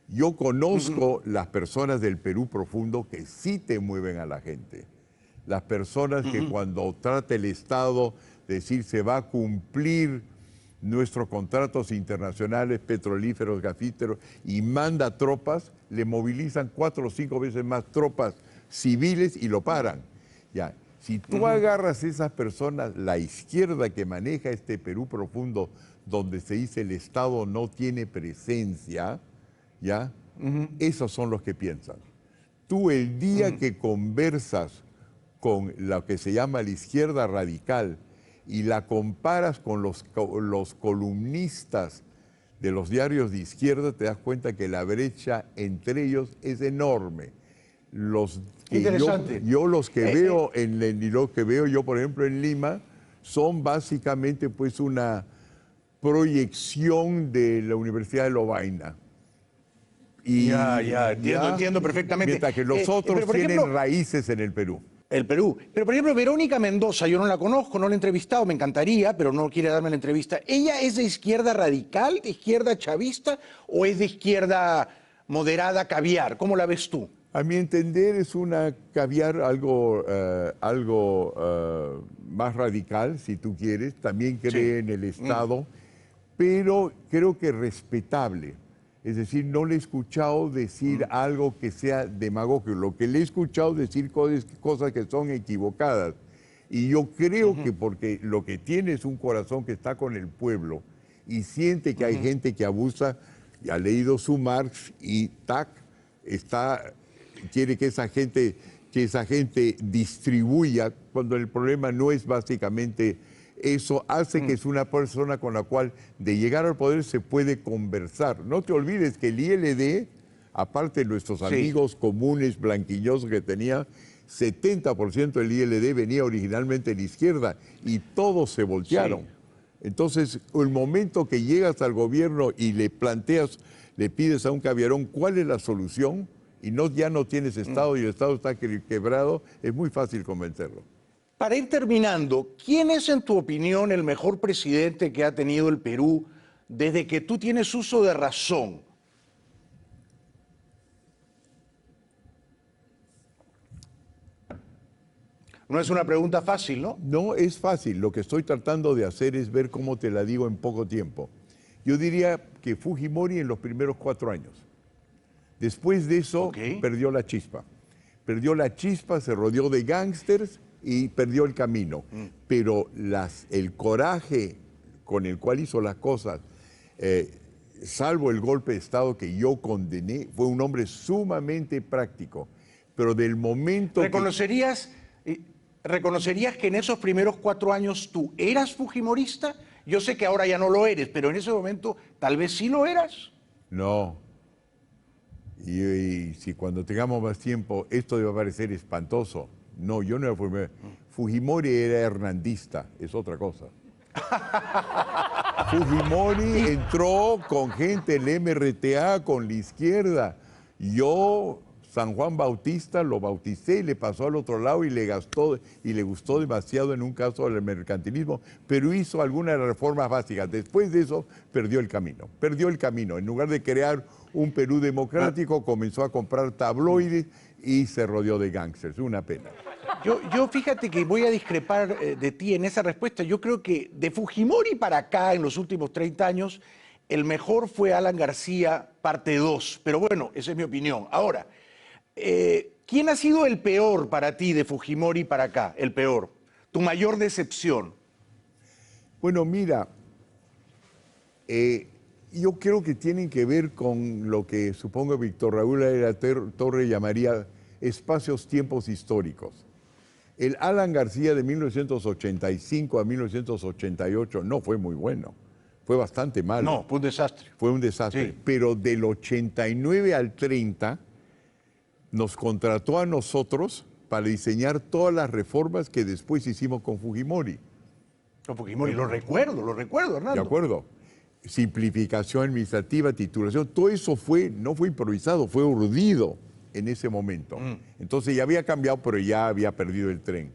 Speaker 2: Yo conozco las personas del Perú profundo que sí te mueven a la gente. Las personas que cuando trata el Estado de decir se va a cumplir nuestros contratos internacionales petrolíferos, gasíferos, y manda tropas, le movilizan 4 o 5 veces más tropas civiles y lo paran. Ya. Si tú agarras esas personas, la izquierda que maneja este Perú profundo, donde se dice el Estado no tiene presencia, ¿ya? Esos son los que piensan. Tú el día que conversas con lo que se llama la izquierda radical y la comparas con los columnistas de los diarios de izquierda, te das cuenta que la brecha entre ellos es enorme.
Speaker 1: Interesante.
Speaker 2: Los que veo y lo que veo yo, por ejemplo, en Lima, son básicamente pues una proyección de la Universidad de Lovaina. Y
Speaker 1: entiendo perfectamente.
Speaker 2: Mientras que los otros tienen raíces en el Perú.
Speaker 1: El Perú. Pero, por ejemplo, Verónica Mendoza, yo no la conozco, no la he entrevistado, me encantaría, pero no quiere darme la entrevista. ¿Ella es de izquierda radical, de izquierda chavista o es de izquierda moderada caviar? ¿Cómo la ves tú?
Speaker 2: A mi entender es una caviar algo más radical, si tú quieres. También cree en el Estado, pero creo que respetable. Es decir, no le he escuchado decir algo que sea demagógico. Lo que le he escuchado decir cosas que son equivocadas. Y yo creo que porque lo que tiene es un corazón que está con el pueblo y siente que hay gente que abusa, y ha leído su Marx y quiere que esa gente distribuya, cuando el problema no es básicamente eso, hace que es una persona con la cual de llegar al poder se puede conversar. No te olvides que el ILD, aparte de nuestros amigos comunes blanquillosos que tenía, 70% del ILD venía originalmente de la izquierda y todos se voltearon.
Speaker 1: Sí.
Speaker 2: Entonces, el momento que llegas al gobierno y le planteas, le pides a un caviarón cuál es la solución y ya no tienes Estado y el Estado está quebrado, es muy fácil convencerlo.
Speaker 1: Para ir terminando, ¿quién es, en tu opinión, el mejor presidente que ha tenido el Perú desde que tú tienes uso de razón? No es una pregunta fácil, ¿no?
Speaker 2: No es fácil, lo que estoy tratando de hacer es ver cómo te la digo en poco tiempo. Yo diría que Fujimori en los primeros 4 años. Después de eso, perdió la chispa. Perdió la chispa, se rodeó de gángsters y perdió el camino. Pero el coraje con el cual hizo las cosas, salvo el golpe de Estado que yo condené, fue un hombre sumamente práctico. Pero del momento
Speaker 1: ¿Reconocerías que en esos primeros 4 años tú eras fujimorista? Yo sé que ahora ya no lo eres, pero en ese momento tal vez sí lo eras.
Speaker 2: No. Y si cuando tengamos más tiempo, esto debe parecer espantoso. No, yo no era Fujimori. Fujimori era hernandista, es otra cosa. Fujimori entró con gente del MRTA, con la izquierda. Yo, San Juan Bautista, lo bauticé y le pasó al otro lado y le gustó demasiado en un caso del mercantilismo, pero hizo algunas reformas básicas. Después de eso, perdió el camino. Perdió el camino. En lugar de crear un Perú democrático, comenzó a comprar tabloides y se rodeó de gángsters. Una pena.
Speaker 1: Yo fíjate que voy a discrepar de ti en esa respuesta. Yo creo que de Fujimori para acá, en los últimos 30 años, el mejor fue Alan García, parte 2. Pero bueno, esa es mi opinión. Ahora, ¿quién ha sido el peor para ti de Fujimori para acá? El peor. Tu mayor decepción.
Speaker 2: Bueno, mira, yo creo que tienen que ver con lo que supongo Víctor Raúl de la Torre llamaría espacios, tiempos históricos. El Alan García de 1985 a 1988 no fue muy bueno, fue bastante malo.
Speaker 1: No, fue un desastre.
Speaker 2: Fue un desastre,
Speaker 1: Sí.
Speaker 2: pero del 89 al 30 nos contrató a nosotros para diseñar todas las reformas que después hicimos con Fujimori.
Speaker 1: Con Fujimori, lo recuerdo, Hernando.
Speaker 2: ¿De acuerdo? Simplificación administrativa, titulación, todo eso no fue improvisado, fue urdido en ese momento. Entonces ya había cambiado, pero ya había perdido el tren.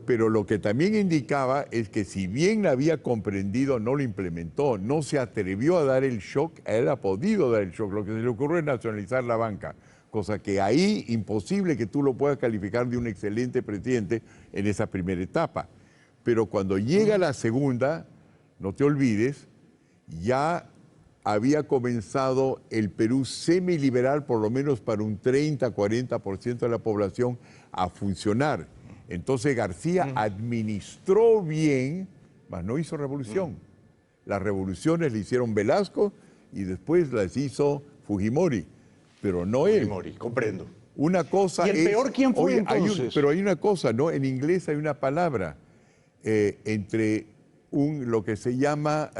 Speaker 2: Pero lo que también indicaba es que si bien la había comprendido, no lo implementó, no se atrevió a dar el shock, él ha podido dar el shock. Lo que se le ocurrió es nacionalizar la banca, cosa que ahí imposible que tú lo puedas calificar de un excelente presidente en esa primera etapa. Pero cuando llega la segunda, no te olvides, ya había comenzado el Perú semiliberal, por lo menos para un 30-40% de la población, a funcionar. Entonces García administró bien, mas no hizo revolución. Las revoluciones le hicieron Velasco y después las hizo Fujimori, pero no él.
Speaker 1: Fujimori, comprendo.
Speaker 2: Una cosa
Speaker 1: ¿Y el peor quién fue entonces?
Speaker 2: pero hay una cosa, ¿no? En inglés hay una palabra entre lo que se llama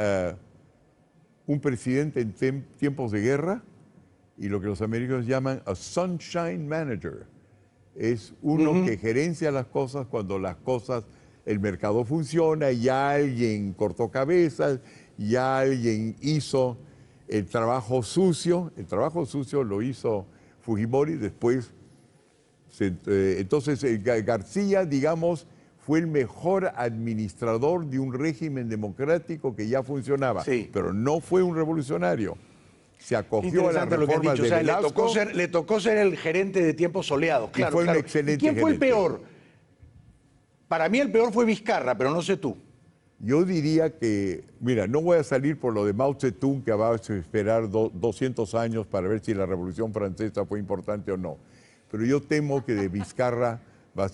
Speaker 2: un presidente en tiempos de guerra y lo que los americanos llaman a sunshine manager. Es uno que gerencia las cosas cuando el mercado funciona, ya alguien cortó cabezas, ya alguien hizo el trabajo sucio. El trabajo sucio lo hizo Fujimori, después. Entonces García, digamos, fue el mejor administrador de un régimen democrático que ya funcionaba, pero no fue un revolucionario. Se acogió a las reformas de Velasco.
Speaker 1: Le tocó ser el gerente de tiempos soleados, claro.
Speaker 2: Y fue un excelente
Speaker 1: ¿Quién fue el
Speaker 2: gerente.
Speaker 1: peor? Para mí el peor fue Vizcarra, pero no sé tú.
Speaker 2: Yo diría que, mira, no voy a salir por lo de Mao Zedong, que va a esperar 200 años para ver si la Revolución Francesa fue importante o no. Pero yo temo que de Vizcarra va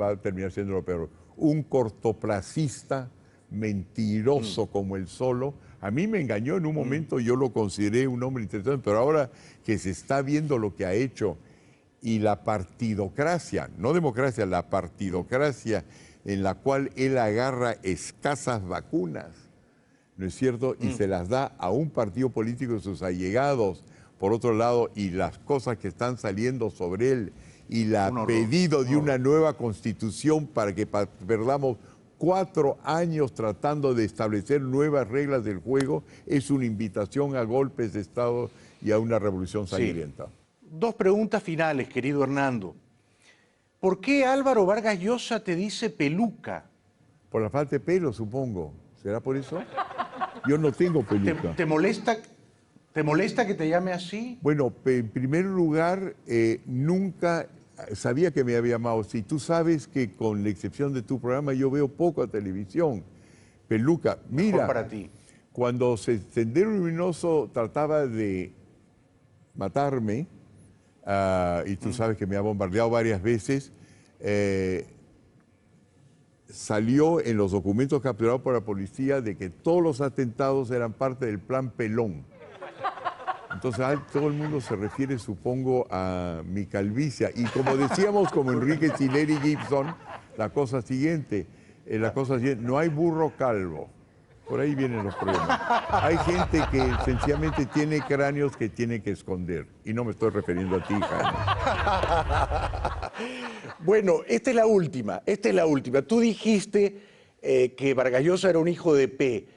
Speaker 2: a terminar siendo lo peor. Un cortoplacista, mentiroso como el solo. A mí me engañó en un momento, yo lo consideré un hombre interesante, pero ahora que se está viendo lo que ha hecho y la partidocracia, no democracia, la partidocracia en la cual él agarra escasas vacunas, ¿no es cierto? Y se las da a un partido político de sus allegados, por otro lado, y las cosas que están saliendo sobre él, y la pedido de una nueva constitución para que perdamos 4 años tratando de establecer nuevas reglas del juego, es una invitación a golpes de Estado y a una revolución sangrienta.
Speaker 1: Sí. 2 preguntas finales, querido Hernando. ¿Por qué Álvaro Vargas Llosa te dice peluca?
Speaker 2: Por la falta de pelo, supongo. ¿Será por eso? Yo no tengo peluca.
Speaker 1: ¿Te molesta que te llame así?
Speaker 2: Bueno, en primer lugar, nunca sabía que me había llamado así. Tú sabes que con la excepción de tu programa yo veo poco a televisión. Peluca, mira,
Speaker 1: Mejor para ti.
Speaker 2: Cuando Sendero Luminoso trataba de matarme, y tú sabes que me ha bombardeado varias veces, salió en los documentos capturados por la policía de que todos los atentados eran parte del plan Pelón. Entonces todo el mundo se refiere, supongo, a mi calvicie. Y como decíamos, como Enrique Sileri Gibson, la cosa siguiente, no hay burro calvo. Por ahí vienen los problemas. Hay gente que sencillamente tiene cráneos que tiene que esconder. Y no me estoy refiriendo a ti, Jaime.
Speaker 1: Bueno, esta es la última. Tú dijiste que Vargas Llosa era un hijo de P.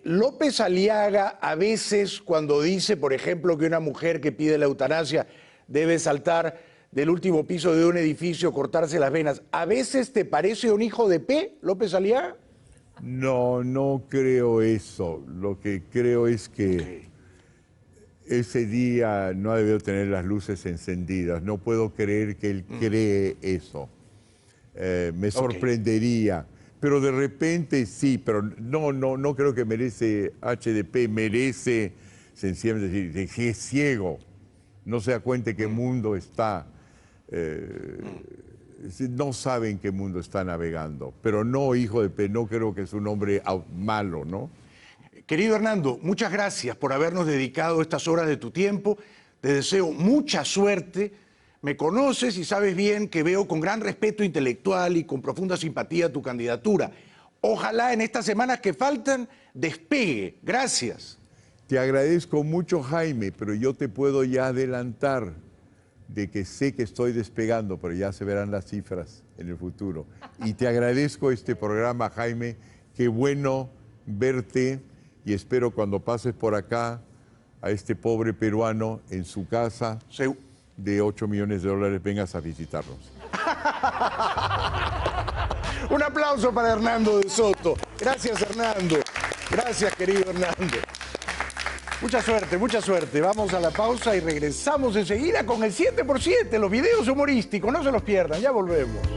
Speaker 1: López Aliaga a veces cuando dice, por ejemplo, que una mujer que pide la eutanasia debe saltar del último piso de un edificio, cortarse las venas, ¿a veces te parece un hijo de P, López Aliaga?
Speaker 2: No, no creo eso. Lo que creo es que ese día no ha debido tener las luces encendidas. No puedo creer que él cree eso. Me sorprendería. Pero de repente sí, pero no creo que merece HDP, merece sencillamente decir que es ciego. No se da cuenta en qué mundo está. No sabe en qué mundo está navegando. Pero no, hijo de P, no creo que es un hombre malo, ¿no?
Speaker 1: Querido Hernando, muchas gracias por habernos dedicado estas horas de tu tiempo. Te deseo mucha suerte. Me conoces y sabes bien que veo con gran respeto intelectual y con profunda simpatía tu candidatura. Ojalá en estas semanas que faltan despegue. Gracias.
Speaker 2: Te agradezco mucho, Jaime, pero yo te puedo ya adelantar de que sé que estoy despegando, pero ya se verán las cifras en el futuro. Y te agradezco este programa, Jaime. Qué bueno verte y espero cuando pases por acá a este pobre peruano en su casa de 8 millones de dólares, vengas a visitarnos.
Speaker 1: Un aplauso para Hernando de Soto. Gracias, Hernando. Gracias, querido Hernando. Mucha suerte, mucha suerte. Vamos a la pausa y regresamos enseguida con el 7x7, los videos humorísticos. No se los pierdan, ya volvemos.